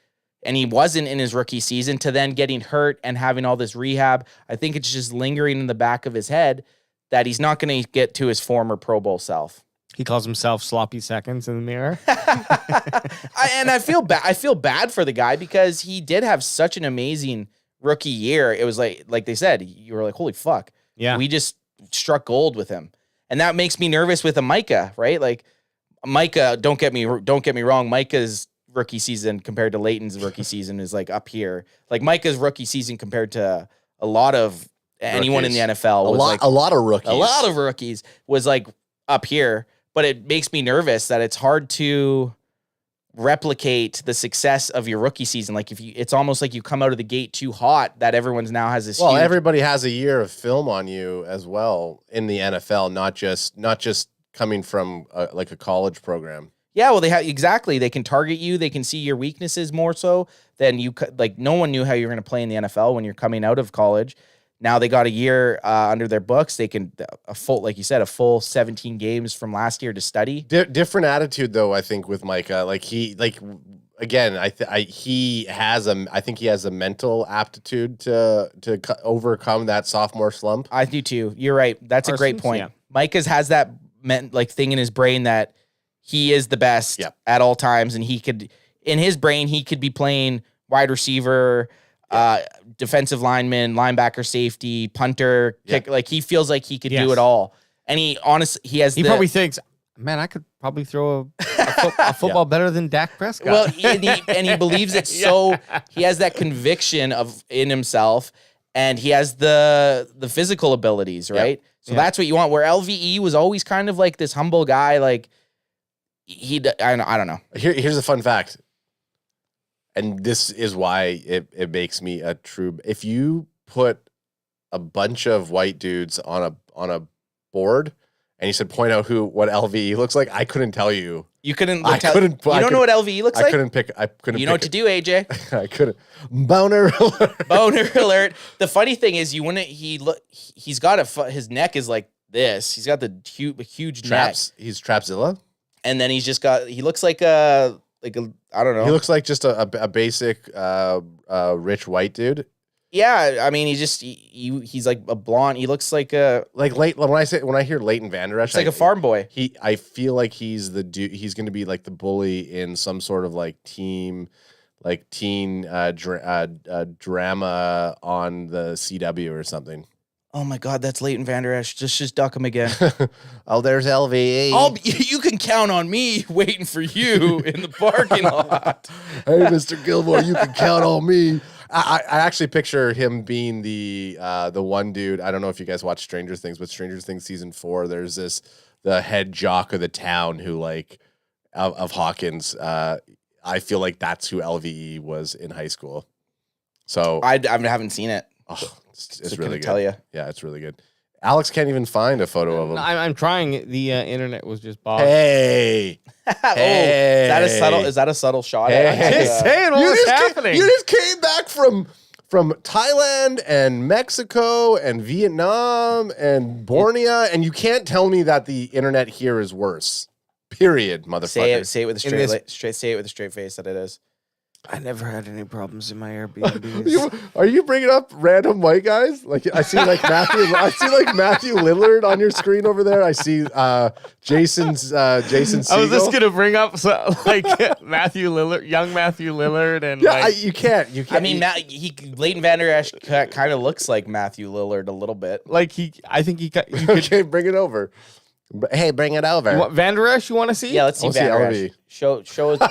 and he wasn't in his rookie season, to then getting hurt and having all this rehab. I think it's just lingering in the back of his head that he's not going to get to his former Pro Bowl self. He calls himself sloppy seconds in the mirror. I feel bad. I feel bad for the guy because he did have such an amazing rookie year. It was like they said, you were like, holy fuck. Yeah. We just struck gold with him. And that makes me nervous with a Micah, right? Like Micah, don't get me wrong. Micah's rookie season compared to Leighton's rookie season is like up here. Like Micah's rookie season compared to a lot of anyone in the NFL was a lot of rookies. A lot of rookies was like up here. But it makes me nervous that it's hard to replicate the success of your rookie season. Like it's almost like you come out of the gate too hot that everyone's now has this. Well, everybody has a year of film on you as well in the NFL, not just coming from like a college program. Yeah, well, they have exactly. They can target you. They can see your weaknesses more so than you. Like no one knew how you were going to play in the NFL when you're coming out of college. Now they got a year under their books. They can like you said, a full 17 games from last year to study. Different attitude though, I think, with Micah. Like he has a mental aptitude to overcome that sophomore slump. I do too. You're right. That's a great point. Yeah. Micah's has that thing in his brain that he is the best at all times, and he could, in his brain, he could be playing wide receiver. Defensive lineman, linebacker, safety, punter, kick. Like he feels like he could do it all. And he probably thinks, man, I could probably throw a football better than Dak Prescott. Well, and he believes it so. He has that conviction in himself, and he has the physical abilities, right? So that's what you want. Where LVE was always kind of like this humble guy, like I don't know. Here's a fun fact. And this is why it makes me a true. If you put a bunch of white dudes on a board and you said point out what LVE looks like, I couldn't tell you You couldn't. I couldn't. You don't know what LVE looks like? I couldn't pick. I couldn't. You know what to do, AJ. I couldn't. Boner alert. Boner alert. The funny thing is, you wouldn't. He's got his neck is like this. He's got the huge Traps. neck, He's Trapzilla. and then he's just got. He looks like a I don't know. He looks like just a basic rich white dude. Yeah, I mean, he's like a blonde. He looks like a When I hear Leighton Vander Esch, it's like a farm boy. I feel like he's the dude. He's going to be like the bully in some sort of like teen drama on the CW or something. Oh my God, that's Leighton Vander Esch. Just duck him again. Oh, there's LVE. You can count on me waiting for you in the parking lot. Hey, Mr. Gilmore, you can count on me. I actually picture him being the one dude. I don't know if you guys watch Stranger Things, but Stranger Things season 4, there's the head jock of the town who of Hawkins. I feel like that's who LVE was in high school. So I haven't seen it. oh, it's So really couldn't good. tell ya. Yeah, it's really good. Alex can't even find a photo of him. I'm trying. The internet was just bogged. Hey, Is that a subtle shot? Just saying what's happening. You just came back from Thailand and Mexico and Vietnam and Borneo, and you can't tell me that the internet here is worse. Period, motherfucker. Say it with a say it with a straight face that it is. I never had any problems in my Airbnb. Are you bringing up random white guys? Like I see Matthew Lillard on your screen over there. I see Jason Segel. I was just gonna bring up Matthew Lillard, young Matthew Lillard, and you can't. I mean, Leighton Vander Esch kind of looks like Matthew Lillard a little bit. I think he could. Okay, bring it over. Hey, bring it over. Vander Esch, you want to see? Yeah, let's see Vander Esch. Show us.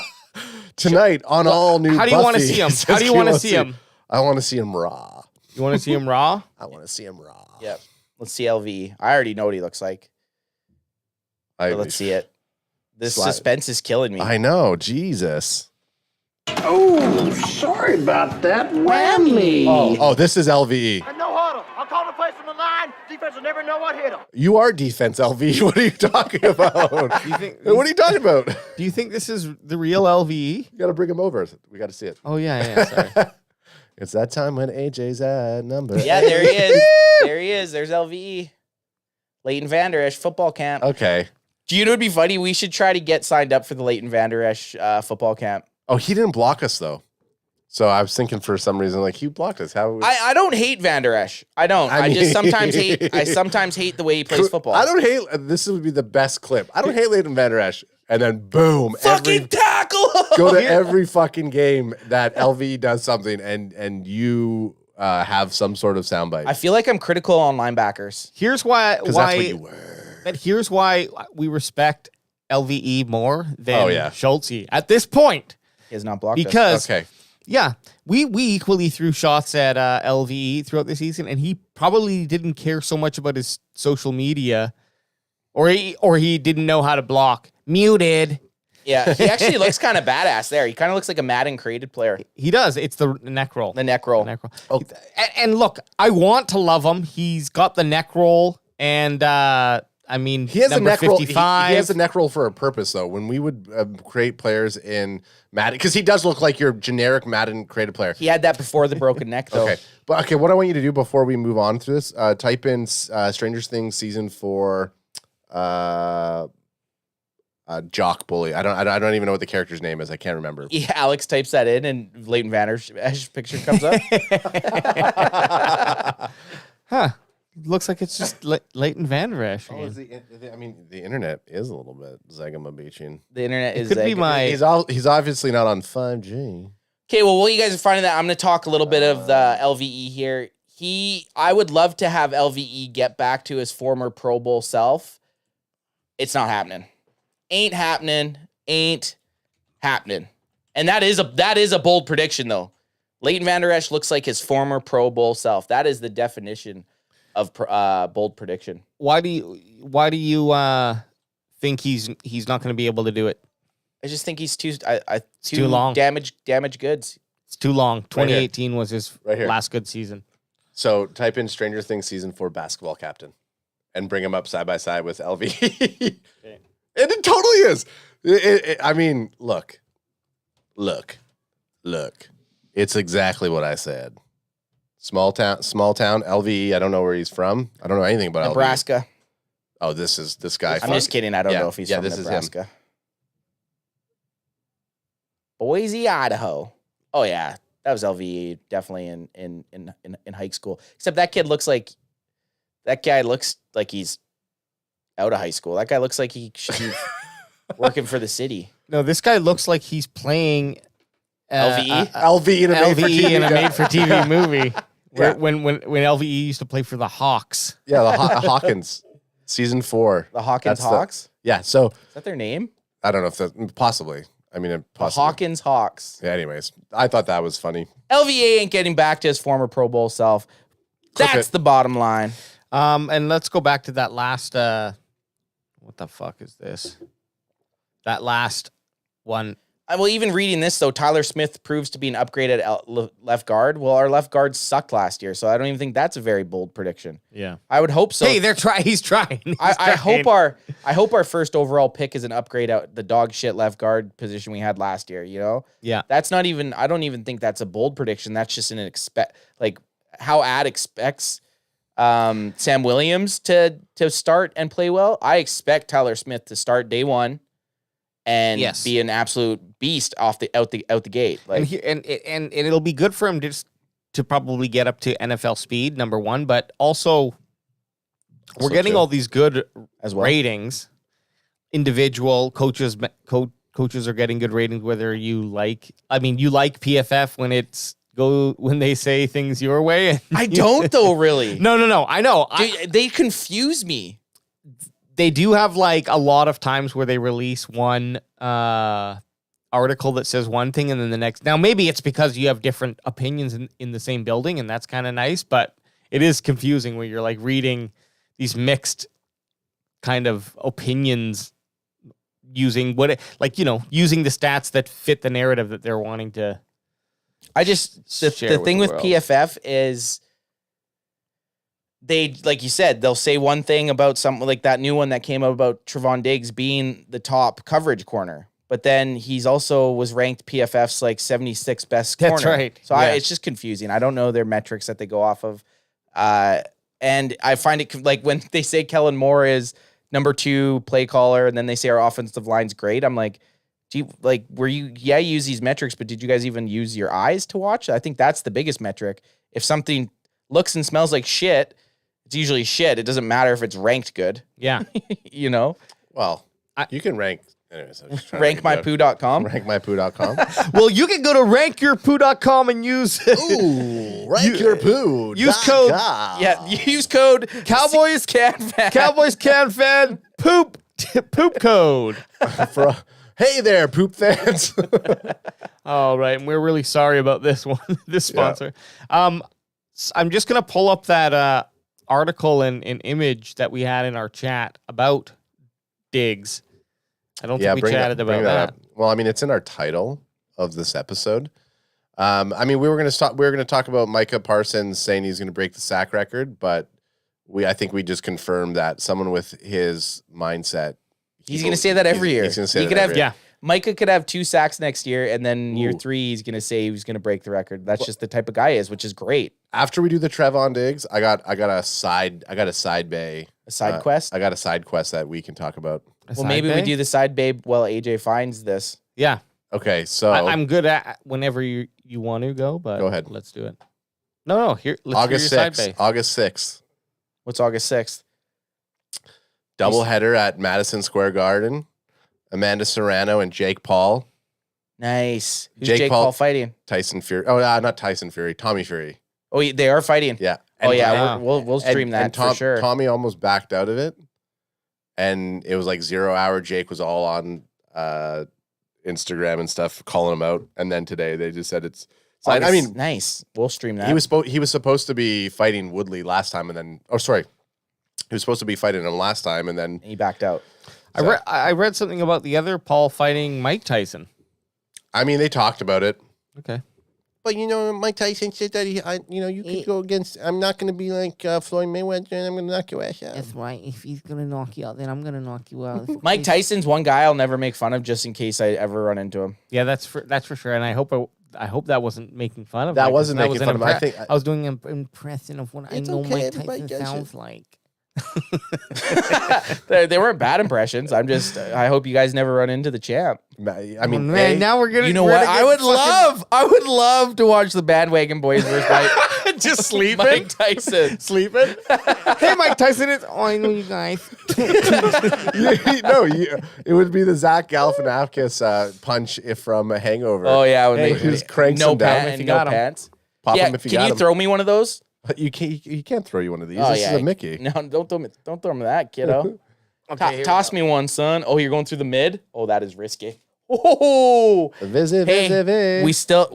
Tonight on all new. How do you want to see him? How do you want to see him? I want to see him raw. You want to see him raw? I want to see him raw. Yep. Let's see LVE. I already know what he looks like. But let's see it. This suspense is killing me. I know. Jesus. Oh, sorry about that. Whammy. Oh, this is LVE. No huddle. I'm calling the plays from the line. Defense will never know what hit them. You are defense LV. What are you talking about? What are you talking about? Do you think this is the real LVE? You got to bring him over. We got to see it. Oh yeah. Sorry. It's that time when AJ's at number. Yeah, there he is. There he is. There's LVE. Leighton Vander Esch football camp. Okay. Do you know what'd be funny? We should try to get signed up for the Leighton Vander Esch football camp. Oh, he didn't block us though. So I was thinking for some reason, like, he blocked us. How? I don't hate Vander Esch. I don't. I just sometimes hate. I sometimes hate the way he plays football. I don't hate. This would be the best clip. I don't hate Leighton Vander Esch. And then boom, fucking tackle. Go to every fucking game that LVE does something, and you have some sort of soundbite. I feel like I'm critical on linebackers. Here's why. Because that's what you were. But here's why we respect LVE more than yeah. Schultze at this point. He has not blocked because us. Okay. Yeah, we equally threw shots at LVE throughout the season, and he probably didn't care so much about his social media, or he didn't know how to block. Muted. Yeah, he actually looks kind of badass there. He kind of looks like a Madden created player. He does. It's the neck roll. The neck roll. The neck roll. Oh. And look, I want to love him. He's got the neck roll, and I mean, he has a neck 55. roll. He has a neck roll for a purpose, though. When we would create players in Madden, because he does look like your generic Madden created player. He had that before the broken neck, though. Okay, what I want you to do before we move on through this, type in Stranger Things season 4, Jock Bully. I don't even know what the character's name is. I can't remember. Yeah, Alex types that in, and Leighton Vander Esch picture comes up. Huh. Looks like it's just Leighton Vander Esch. Oh, the internet is a little bit Zagamabechian. The internet is. Could be my. He's obviously not on 5G. Okay, well, while you guys are finding that, I'm going to talk a little bit of the LVE here. I would love to have LVE get back to his former Pro Bowl self. It's not happening. Ain't happening. And that is a bold prediction, though. Leighton Vander Esch looks like his former Pro Bowl self. That is the definition of bold prediction. Why do you think he's not going to be able to do it? I just think he's too long. Damaged goods. It's too long. Right 2018 was his here. last good season. So type in Stranger Things season 4 basketball captain and bring him up side by side with LVE. Okay. And it totally is. I mean, look. It's exactly what I said. Small town, LVE. I don't know where he's from. I don't know anything about Nebraska. LVE. Oh, this guy. I'm just kidding. I don't Yeah, know if he's yeah, from this is him. Nebraska. Boise, Idaho. Oh yeah, that was LVE definitely in high school. Except that guy looks like he's out of high school. That guy looks like he should be working for the city. No, this guy looks like he's playing LVE? LVE in a LVE in a made made-for-TV movie. Yeah. When LVE used to play for the Hawks. Yeah, the Hawkins, season 4. The Hawkins That's Hawks? Yeah, so Is that their name? I don't know if that possibly. I mean, The possibly. Hawkins Hawks. Yeah, anyways, I thought that was funny. LVA ain't getting back to his former Pro Bowl self. That's it. the bottom line. And let's go back to that last. What the fuck is this? That last one. Well, even reading this, though, Tyler Smith proves to be an upgrade at left guard. Well, our left guard sucked last year, so I don't even think that's a very bold prediction. Yeah. I would hope so. Hey, he's trying. I hope our first overall pick is an upgrade out the dog shit left guard position we had last year. You know, Yeah. that's not even. I don't even think that's a bold prediction. That's just an how Ad expects Sam Williams to start and play well. I expect Tyler Smith to start day one and be an absolute beast out the gate. Like And it'll be good for him just to probably get up to NFL speed, number one, but also we're getting true. all these good as well. ratings. Individual coaches are getting good ratings, whether you like PFF when they say things your way. And I don't though, really. No. I know. Dude, they confuse me. They do have like a lot of times where they release one article that says one thing and then the next. Now, maybe it's because you have different opinions in the same building, and that's kind of nice, but it is confusing when you're like reading these mixed kind of opinions using using the stats that fit the narrative that they're wanting to. The thing with PFF is they, like you said, they'll say one thing about something like that new one that came out about Trevon Diggs being the top coverage corner, but then he's also was ranked PFF's like 76th best corner. That's right. So Yeah. it's just confusing. I don't know their metrics that they go off of. And I find it like when they say Kellen Moore is number 2 play caller and then they say our offensive line's great. I'm like, you use these metrics, but did you guys even use your eyes to watch? I think that's the biggest metric. If something looks and smells like shit, it's usually shit. It doesn't matter if it's ranked good. Yeah. You know? Well, you can rank. Anyways, I'm just trying to Rankmypoo.com. Rankmypoo.com. Well, you can go to rankyourpoo.com and use Ooh, rank your poo. use code Yeah, use code Cowboys CanFan. Cowboys CanFan poop code. Hey there, poop fans. All right, and we're really sorry about this one, this sponsor. I'm just gonna pull up that article and image that we had in our chat about Diggs. I don't think we chatted about that. up. Well, I mean, it's in our title of this episode. I mean, we were going to talk about Micah Parsons saying he's going to break the sack record, but I think we just confirmed that someone with his mindset. He's going to say that every year. He's going to say that every year. Yeah. Micah could have 2 sacks next year, and then year 3, he's going to say he's going to break the record. That's just the type of guy he is, which is great. After we do the Trevon Diggs, I got a side bay. A side quest? I got a side quest that we can talk about. Well, maybe we do the side babe while AJ finds this. Yeah. Okay, so I'm good at whenever you want to go, but go ahead. Let's do it. No, here. Let's August hear your 6th. side bay. August 6th. What's August 6th? Doubleheader at Madison Square Garden. Amanda Serrano and Jake Paul. Nice. Who's Jake Jake Paul- Paul fighting? Tyson Fury. Oh, not Tyson Fury. Tommy Fury. Oh, they are fighting. Yeah. Oh, And- yeah. We'll stream that for sure. Tommy almost backed out of it. And it was like 0 hour. Jake was all on Instagram and stuff, calling him out. And then today they just said it's fine. I mean, nice. We'll stream that. he was supposed to be fighting Woodley last time, and then he was supposed to be fighting him last time, and then he backed out. I read something about the other Paul fighting Mike Tyson. I mean, they talked about it. Okay. But Mike Tyson said that you could go against. I'm not going to be like Floyd Mayweather, and I'm going to knock your ass out. That's right. If he's gonna knock you out, then I'm gonna knock you out. Mike Tyson's one guy I'll never make fun of, just in case I ever run into him. Yeah, that's for sure. And I hope that wasn't making fun of. That Mike wasn't Tyson. making fun of him. I think I was doing an impression of what I know Mike Tyson sounds like. They weren't bad impressions. I hope you guys never run into the champ. I mean, Man, now we're gonna. You know what? I would love to watch the Bandwagon Boys versus just sleeping. Mike Tyson. Sleeping. Hey, Mike Tyson. I know you guys. It would be the Zach Galifianakis punch from a Hangover. Oh yeah, when he just cranks him down if you no got him. pants. Pop him if you got him. Can you throw me one of those? You can't. He can't throw you one of these. Oh, This is a Mickey. No, don't throw me that, kiddo. Okay, Toss me one, son. Oh, you're going through the mid? Oh, that is risky. Oh, Visit. we still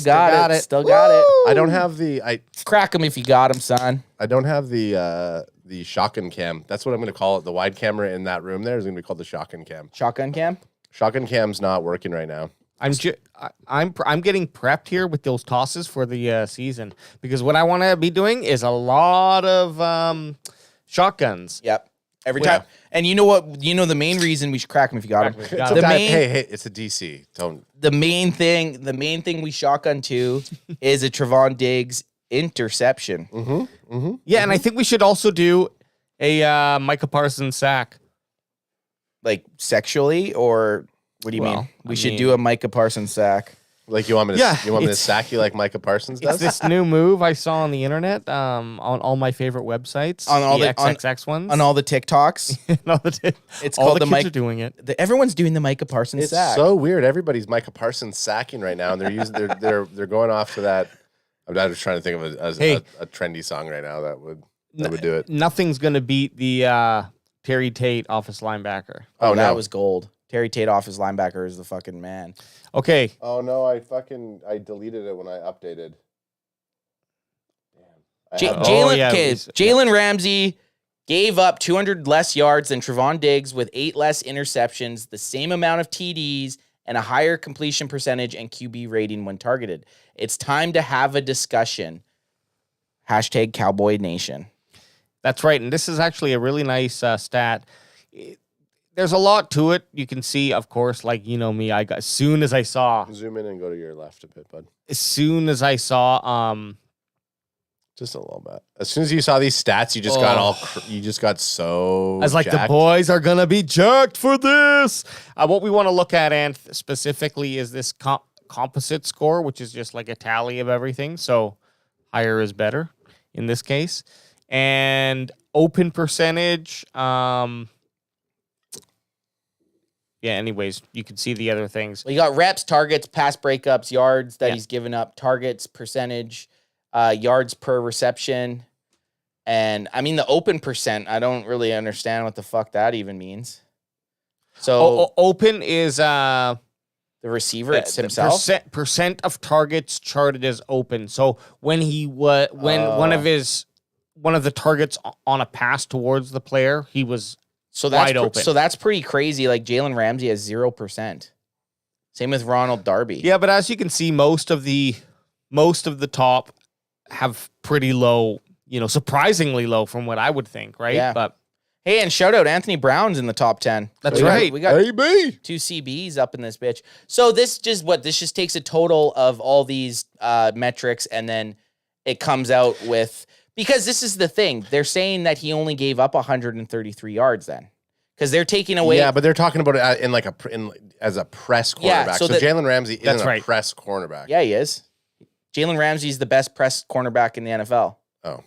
got it. Still got it. I don't have the. Crack him if you got him, son. I don't have the shotgun cam. That's what I'm going to call it. The wide camera in that room there is going to be called the shotgun cam. Shotgun cam? Shotgun cam's not working right now. I'm getting prepped here with those tosses for the season because what I want to be doing is a lot of shotguns. Yep. Every time. And you know what? You know the main reason we should crack him if you got him. Hey, it's a DC. Don't. The main thing we shotgun to is a Trevon Diggs interception. Yeah, and I think we should also do a Micah Parsons sack. Like sexually, or what do you mean? We should do a Micah Parsons sack. Like you want me to sack you like Micah Parsons does? It's this new move I saw on the internet, on all my favorite websites, On all the XXX ones, On all the TikToks. It's all called the the kids Mike. are doing it. Everyone's doing the Micah Parsons It's sack. so weird. Everybody's Micah Parsons sacking right now, and they're using they're going off to that. I'm just trying to think of a trendy song right now that would do it. Nothing's gonna beat the Terry Tate office linebacker. Oh, that was gold. Terry Tate off his linebacker is the fucking man. Okay. Oh no, I deleted it when I updated. Jalen Ramsey gave up 200 less yards than Trevon Diggs with 8 less interceptions, the same amount of TDs, and a higher completion percentage and QB rating when targeted. It's time to have a discussion. Hashtag Cowboy Nation. That's right, and this is actually a really nice stat. There's a lot to it. You can see, of course, like me, as soon as I saw Zoom in and go to your left a bit, bud. As soon as I saw just a little bit. As soon as you saw these stats, you just got so I was like, jacked. the boys are gonna be jacked for this. What we want to look at, and specifically, is this composite score, which is just like a tally of everything. So higher is better in this case, and open percentage. Yeah, anyways, you can see the other things. Well, you got reps, targets, pass breakups, yards that he's given up, targets, percentage, yards per reception. And I mean, the open percent, I don't really understand what the fuck that even means. So open is the receiver himself. Percent of targets charted as open. So when one of the targets on a pass towards the player, he was wide open. So that's pretty crazy. Like Jalen Ramsey has 0%. Same with Ronald Darby. Yeah, but as you can see, most of the top have pretty low, surprisingly low from what I would think, right? Yeah. But hey, and shout out Anthony Brown's in the top 10. That's right. We got AB. 2 CBs up in this bitch. So this just takes a total of all these metrics, and then it comes out with. Because this is the thing. They're saying that he only gave up 133 yards then. Because they're taking away. Yeah, but they're talking about it as a press cornerback. Yeah, so Jalen Ramsey isn't a press cornerback. Yeah, he is. Jalen Ramsey's the best press cornerback in the NFL. Oh.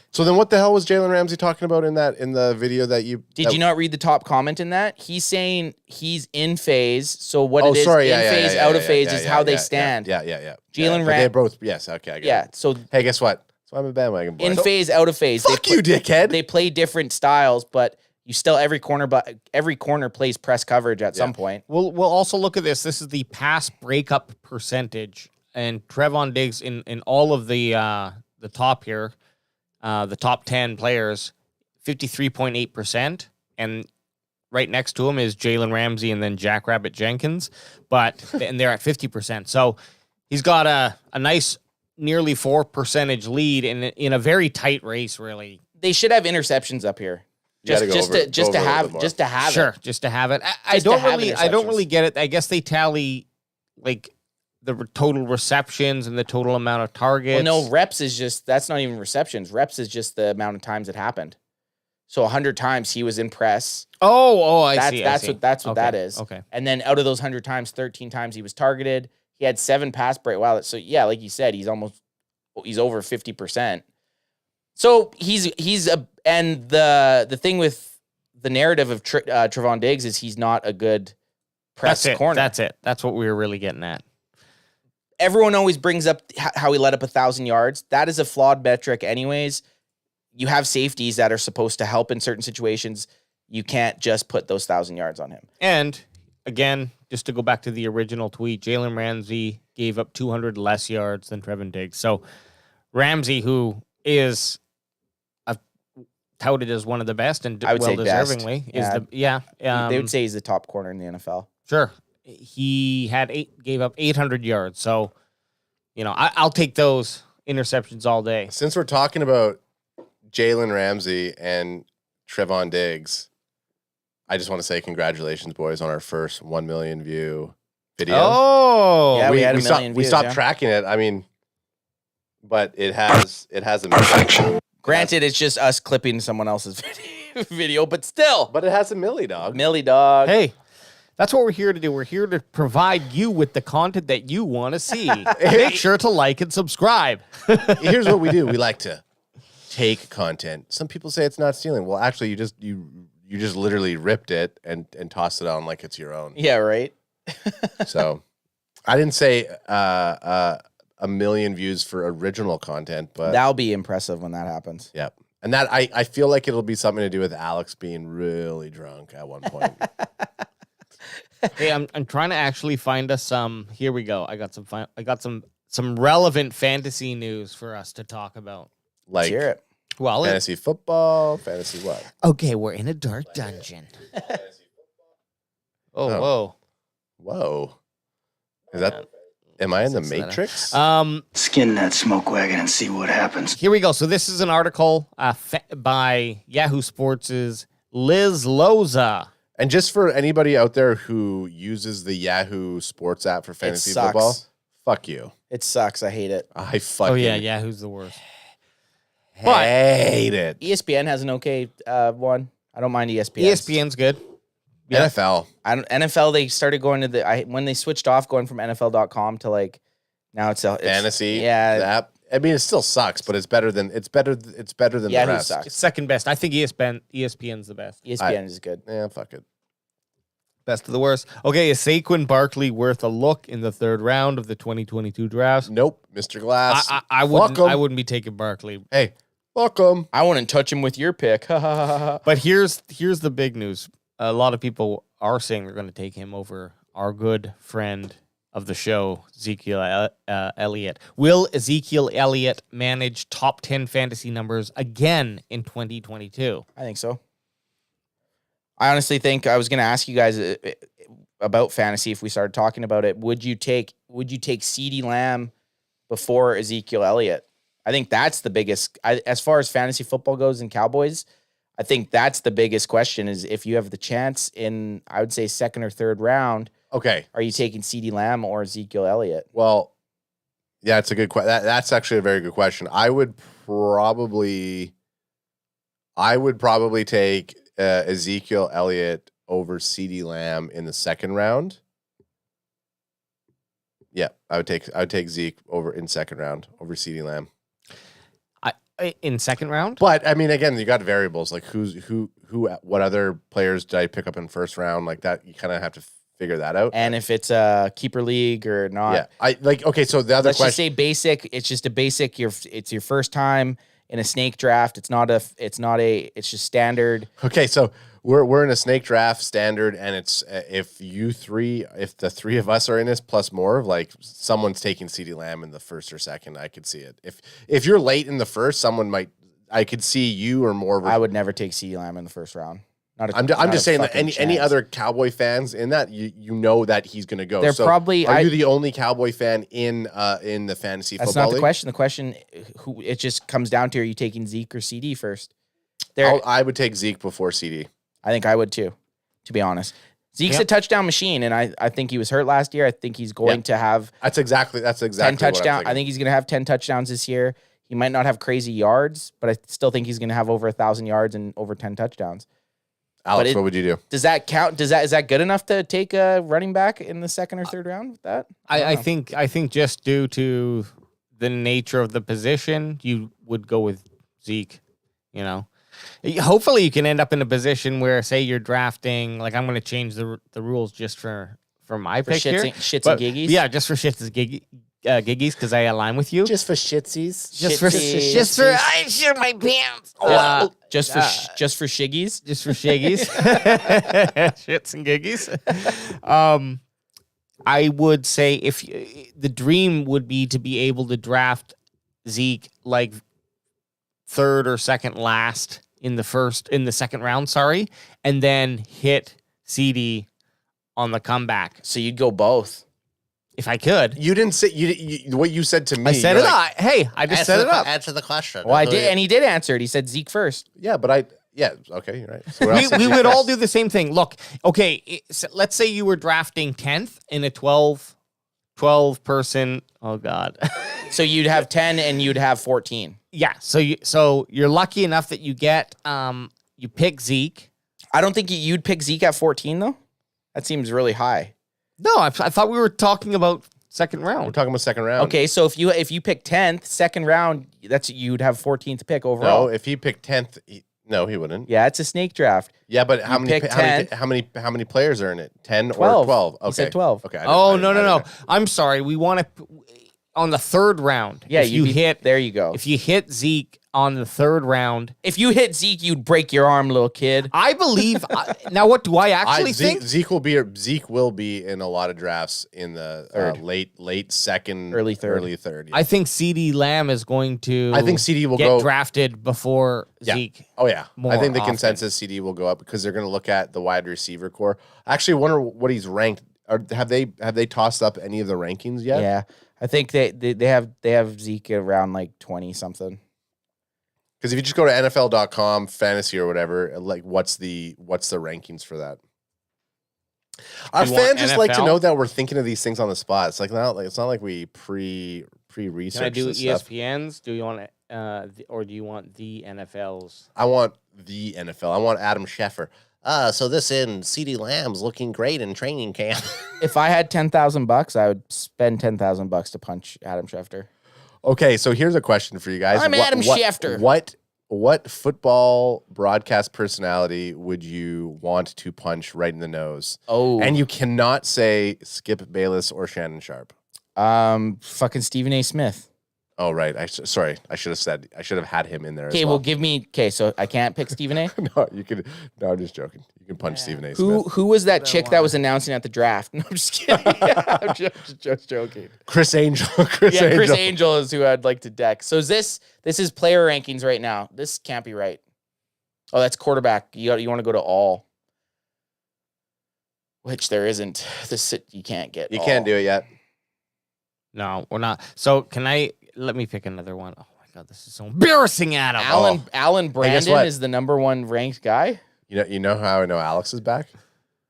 So then what the hell was Jalen Ramsey talking about in the video that you... Did you not read the top comment in that? He's saying he's in phase. So what it is, phase, out of phase is how they stand. Yeah. Jalen Ramsey. They both... Yes, okay, I get it. So... Hey, guess what? So I'm a bandwagon boy. In phase, out of phase. Fuck you, dickhead. They play different styles, but you still every corner plays press coverage at some point. We'll also look at this. This is the pass breakup percentage, and Trevon Diggs in all of the top here, the top 10 players, 53.8%, and right next to him is Jalen Ramsey and then Jackrabbit Jenkins, and they're at 50%. So He's got a nice nearly 4% lead in a very tight race, really. They should have interceptions up here. Just to have Sure, it. just to have it. I don't really get it. I guess they tally like the total receptions and the total amount of targets. Well, no, reps is just that's not even receptions. Reps is just the amount of times it happened. So 100 times he was in press. I see. That's what that is. Okay. And then out of those 100 times, 13 times he was targeted. He had 7 pass break. Wow. So yeah, like you said, he's over 50%. So and the thing with the narrative of Trevon Diggs is he's not a good press corner. That's it. That's what we were really getting at. Everyone always brings up how he let up 1,000 yards. That is a flawed metric anyways. You have safeties that are supposed to help in certain situations. You can't just put those 1,000 yards on him. And again, just to go back to the original tweet, Jalen Ramsey gave up 200 less yards than Trevon Diggs. So Ramsey, who is touted as one of the best and well-deservingly, they would say he's the top corner in the NFL. Sure. He gave up 800 yards. So, I'll take those interceptions all day. Since we're talking about Jalen Ramsey and Trevon Diggs, I just want to say congratulations, boys, on our first 1 million view video. Oh, yeah, we had a million views. We stopped tracking it. I mean, but it has a perfection. Granted, it's just us clipping someone else's video, but still. But it has a milli, dog. Millie dog. Hey, that's what we're here to do. We're here to provide you with the content that you want to see. Make sure to like and subscribe. Here's what we do. We like to take content. Some people say it's not stealing. Well, actually, you just literally ripped it and tossed it on like it's your own. Yeah, right. So I didn't say 1 million views for original content, but that'll be impressive when that happens. Yeah. And that I feel like it'll be something to do with Alex being really drunk at one point. Hey, I'm trying to actually find us some. Here we go. I got some relevant fantasy news for us to talk about. Like hear it. Well, fantasy football, fantasy what? Okay, we're in a dark dungeon. Whoa. Is that? Am I in the Matrix? Skin that smoke wagon and see what happens. Here we go. So this is an article by Yahoo Sports' Liz Loza. And just for anybody out there who uses the Yahoo Sports app for fantasy football, fuck you. It sucks. I hate it. I fucking Yahoo's the worst. Hate it. ESPN has an okay one. I don't mind ESPN. ESPN's good. Yeah. NFL. NFL, they started going to when they switched off going from NFL.com to now it's fantasy. Yeah. App. I mean, it still sucks, but it's better than the rest. Sucks. It's second best. I think ESPN's the best. ESPN is good. Yeah, fuck it. Best of the worst. Okay, is Saquon Barkley worth a look in the third round of the 2022 draft? Nope, Mr. Glass. I wouldn't be taking Barkley. Hey, fuck him. I wouldn't touch him with your pick. But here's the big news. A lot of people are saying they're going to take him over our good friend of the show, Ezekiel Elliott. Will Ezekiel Elliott manage top 10 fantasy numbers again in 2022? I think so. I honestly think I was going to ask you guys about fantasy if we started talking about it. Would you take CeeDee Lamb before Ezekiel Elliott? I think that's the biggest, as far as fantasy football goes in Cowboys, I think that's the biggest question is if you have the chance in, I would say, second or third round. Okay. Are you taking CeeDee Lamb or Ezekiel Elliott? Well, yeah, it's a good question. That's actually a very good question. I would probably take Ezekiel Elliott over CeeDee Lamb in the second round. Yeah, I would take Zeke over in second round over CeeDee Lamb. In second round? But I mean, again, you got variables like who, what other players did I pick up in first round like that? You kind of have to figure that out. And if it's a keeper league or not. Yeah, okay. So the other let's just say basic. It's just a basic. It's your first time in a snake draft. It's just standard. Okay, so we're in a snake draft standard, and it's if the three of us are in this plus more, like someone's taking CeeDee Lamb in the first or second, I could see it. If you're late in the first, I could see you or more. I would never take CeeDee Lamb in the first round. Not a, I'm not just a saying that fucking any chance. other Cowboy fans in that you know that he's going to go. They're So probably- Are you the only Cowboy fan in the fantasy That's football not the league? question. The question, who it just comes down to: are you taking Zeke or CD first? There, I would take Zeke before CD. I think I would too. To be honest, Zeke's Yep. a touchdown machine, and I think he was hurt last year. I think he's going to have That's exactly 10 what I'm touchdowns. I thinking. think he's going to have 10 touchdowns this year. He might not have crazy yards, but I still think he's going to have over 1,000 yards and over 10 touchdowns. Alex, what would you do? Does that count? Is that good enough to take a running back in the second or third round with that? I don't know. think just due to the nature of the position, you would go with Zeke. You know, hopefully you can end up in a position where, say, you're drafting. Like, I'm going to change the rules just for my For pick here. shits But, and giggies? Yeah, just for shits and giggies because I align with you. Just for shitsies. Just for I shit my pants. Just for shiggies? Just for shiggies. Shits and giggies. I would say if the dream would be to be able to draft Zeke like third or second last in the second round, and then hit CD on the comeback So you'd go both. if I could. You didn't say you what you said to me. I set you're it like, up. Hey, I just set it up. Answer the question. Well, I did, and he did answer it. He said Zeke first. Yeah, but okay, you're right. So what else We did would you all say? do the same thing. Look, okay, so let's say you were drafting 10th in a 12 person. Oh God. So you'd have 10 and you'd have 14. Yeah. So you're lucky enough that you get you pick Zeke. I don't think you'd pick Zeke at 14, though. That seems really high. No, I thought we were talking about second We're round. talking about second round. Okay, so if you pick 10th, second round, you'd have 14th pick overall. No, if he picked 10th, no, he wouldn't. Yeah, it's a snake draft. Yeah, but how many pick 10. how many players are in it? 10 12. or 12? Okay. He said 12. Okay. Oh no. I'm sorry. We want to on the third round. Yeah, if you hit there you go. If you hit Zeke on the third round, If you hit Zeke, you'd break your arm, little kid. I believe. Now, what do I actually think? Zeke will be in a lot of drafts in the late second, Early third. Yeah. I think CD Lamb is going to. I think CD will get go drafted before Yeah. Zeke. Oh yeah, more I think the often. consensus CD will go up because they're going to look at the wide receiver core. I actually wonder what he's ranked. Have they tossed up any of the rankings yet? Yeah, I think they have Zeke around like 20 something. Because if you just go to NFL.com fantasy or whatever, like what's the rankings for that? Our You want fans just like to NFL? know that we're thinking of these things on the spot. It's it's not like we pre-research. Can I do this stuff. ESPNs? Do you want or do you want the NFLs? I want the NFL. I want Adam Schefter. So this in CD Lamb's looking great in training camp. If I had $10,000, I would spend $10,000 to punch Adam Schefter. Okay, so here's a question for you guys. I'm Adam Schefter. What football broadcast personality would you want to punch right in the nose? Oh, And you cannot say Skip Bayless or Shannon Sharp. fucking Stephen A. Smith. Oh, right. Sorry. I should have had him in there. Okay, as well, give me. Okay, so I can't pick Stephen A. No, you can. No, I'm just joking. You can punch Stephen A. Smith. Who was that chick that was announcing at the draft? No, I'm just kidding. I'm just joking. Chris Angel. Chris Angel is who I'd like to deck. So this is player rankings right now. This can't be right. Oh, that's quarterback. You want to go to all, which there isn't. You can't get. You all. can't do it yet. No, we're not. So can I? Let me pick another one. Oh my God, this is so embarrassing, Adam. Alan guess Brandon what? is the number one ranked guy. You know how I know Alex is back?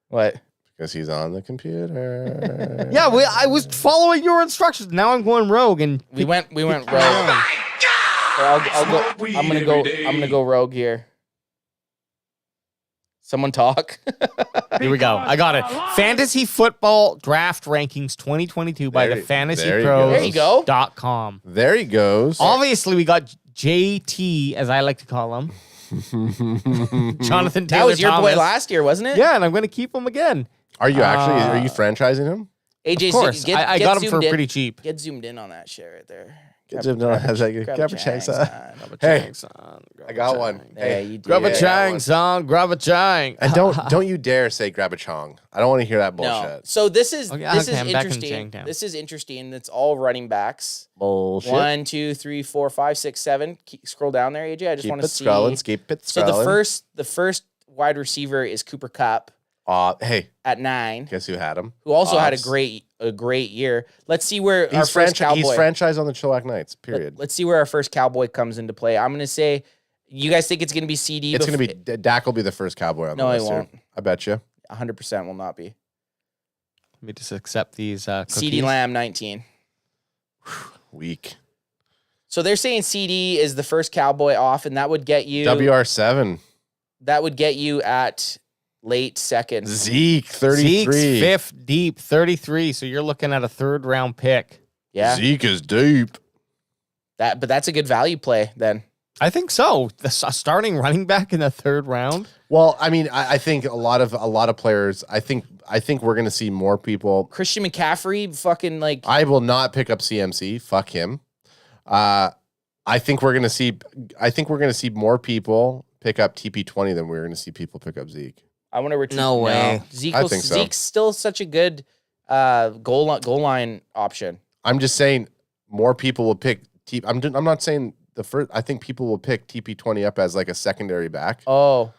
What? Because he's on the computer. Yeah, I was following your instructions. Now I'm going rogue, and We went rogue. I'll go. Smoke weed I'm gonna every go rogue here. Someone talk. here we go. I got it. Fantasy Football Draft Rankings 2022 by the There you go. FantasyPros.com. There he goes. Obviously, we got JT, as I like to call him, Jonathan Taylor That was your Thomas. boy last year, wasn't it? Yeah, and I'm going to keep him again. Are you franchising him? AJ, Of course, I got him for zoomed in. pretty cheap. Get zoomed in on that shit right there. Grab a chang, son. Hey, I got one. Yeah, Hey, you do. Grab a Yeah, chang, son. Grab a chang. and don't you dare say grab a chong. I don't want to hear that No. bullshit. So this is Okay, this okay, is I'm back in interesting. Changtown. This is interesting. It's all running backs. Bullshit. 1, 2, 3, 4, 5, 6, 7. Scroll down there, AJ. I just Keep want it to see. scrolling. Keep it So scrolling. the first wide receiver is Cooper Kupp Hey, at 9, guess who had him? who also had a Ops. great year. Let's see where our He's first Cowboy. He's franchise on the Chilliwack Knights. Period. Let's see where our first Cowboy comes into play. I'm going to say, you guys think it's going to be CD? It's going to be Dak will be the first Cowboy on the No, list. it won't. Here. I bet you. 100% will not be. Let me just accept these cookies. CD Lamb 19. Weak. So they're saying CD is the first Cowboy off, and that would get you WR7. That would get you at late second. Zeke 33. Zeke's fifth deep, 33. So you're looking at a 3rd round pick. Yeah, Zeke is deep. but that's a good value play then. I think so. A starting running back in the 3rd round. Well, I mean, I think a lot of players. I think we're going to see more people. Christian McCaffrey, fucking like. I will not pick up CMC. Fuck him. I think we're going to see more people pick up TP20 than we're going to see people pick up Zeke. I want to return. No way. I think so. Zeke's still such a good goal line option. I'm just saying more people will pick I'm not saying the first. I think people will pick TP20 up as like a secondary back. Oh,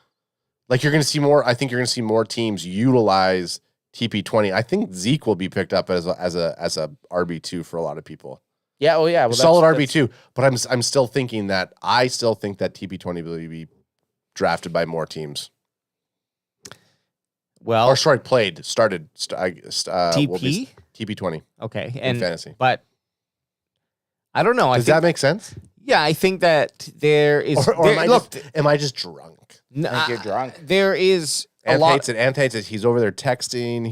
Like you're going to see more. I think you're going to see more teams utilize TP20. I think Zeke will be picked up as a RB2 for a lot of people. yeah. Oh, yeah. Well, Solid RB2, but I'm still thinking that TP20 will be drafted by more teams. Well, Or sorry, started. TP? TP20 okay. in And fantasy. but I don't know. Does that make sense? Yeah, I think that there is. Or there, am I just drunk? I think you're drunk. There is a Ant lot. hates it. Ant hates it. He's over there texting.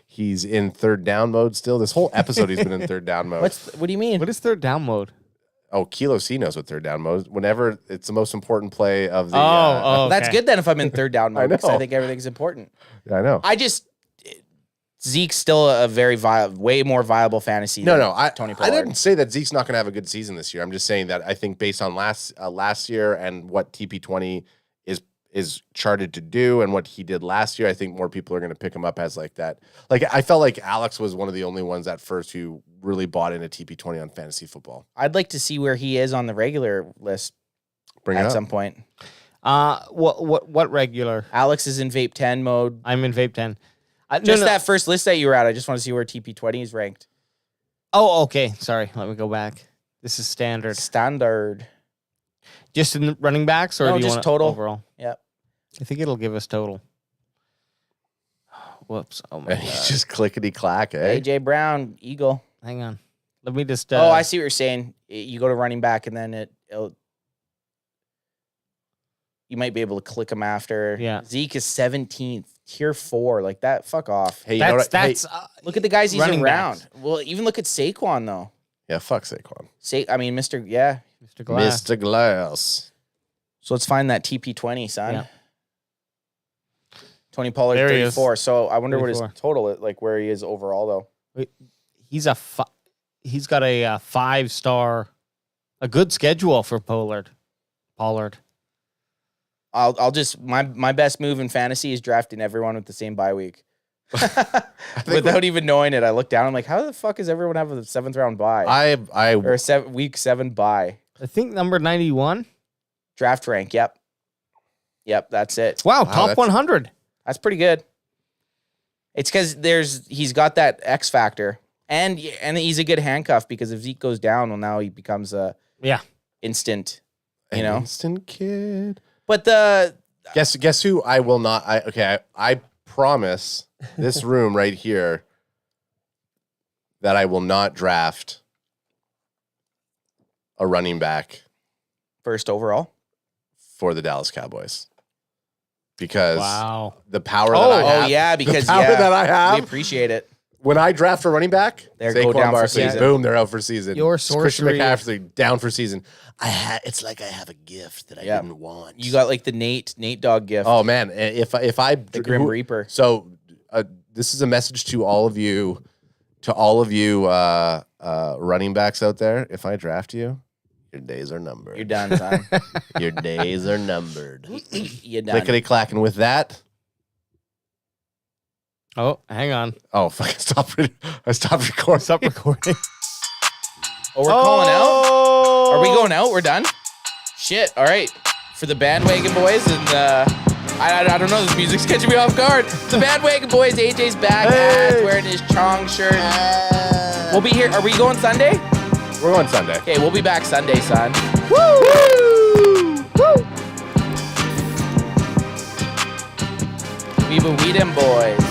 He's in 3rd down mode still. This whole episode he's been in 3rd down mode. What do you mean? What is 3rd down mode? Oh, Kilo C knows what 3rd down mode. Whenever it's the most important play of the. Oh, That's good then if I'm in 3rd down mode because I know. think everything's important. I know. Zeke's still a very way more viable fantasy. No, than Tony I Pollard. didn't say that Zeke's not going to have a good season this year. I'm just saying that I think based on last year and what TP20 is charted to do and what he did last year, I think more people are going to pick him up as like that. Like I felt like Alex was one of the only ones at first who really bought into TP20 on fantasy football. I'd like to see where he is on the regular list Bring it at up. some point. What regular? Alex is in Vape 10 mode. I'm in Vape 10. That first list that you were at, I just want to see where TP20 is ranked. Oh, okay. Sorry. Let me go back. This is standard. Standard. Just in running backs, or No, do you just want total. overall? Yep. I think it'll give us total. Whoops. Oh my And god. he's just clickety clack, eh? AJ Brown, Eagle. Hang on. Let me just. Oh, I see what you're saying. You go to running back and then you might be able to click him after. Yeah. Zeke is 17th, tier 4. Like that, fuck off. Hey, you know what? Hey, Look at the guys he's running around. backs. Well, even look at Saquon though. yeah, fuck Saquon. Mr. Yeah. Mr. Glass. Mr. Glass. So let's find that TP20, son. Yeah. Tony Pollard, There he is. 34. So I wonder what his 34. total is, like where he is overall though. He's got a 5-star, a good schedule for Pollard. I'll just my best move in fantasy is drafting everyone with the same bye week. Without even knowing it, I look down. I'm like, how the fuck does everyone have a 7th round bye or a week 7 bye? I think number 91. Draft rank. Yep, that's it. Wow, Wow, top that's- 100. That's pretty good. It's because he's got that X factor, and he's a good handcuff because if Zeke goes down, well, now he becomes a instant. You know, Instant kid. but the Guess who I will not. I promise this room right here that I will not draft a running back first overall. for the Dallas Cowboys because Wow. the power that I have. Oh yeah, because the power that I have. we appreciate it. When I draft a running back, They're go down for season. Boom, they're out for season. Your Christian sorcery- McCaffrey down for season. It's like I have a gift that I Yeah. didn't want. You got like the Nate Dogg gift. Oh man, if I the Grim Reaper. So this is a message to all of you, running backs out there. If I draft you, your days are numbered. You're done, son. Your days are numbered. You're done. Clickety clacking with that. Oh, hang on. Oh fuck! I stopped recording. Stop recording. Oh, we're calling out. Are we going out? We're done. Shit. All right. For the bandwagon boys and I don't know. This music's catching me off guard. The Bandwagon Boys. AJ's back. Ad's wearing his Chong shirt. We'll be here. Are we going Sunday? We're going Sunday. Okay, we'll be back Sunday, son. Woo! We them boys.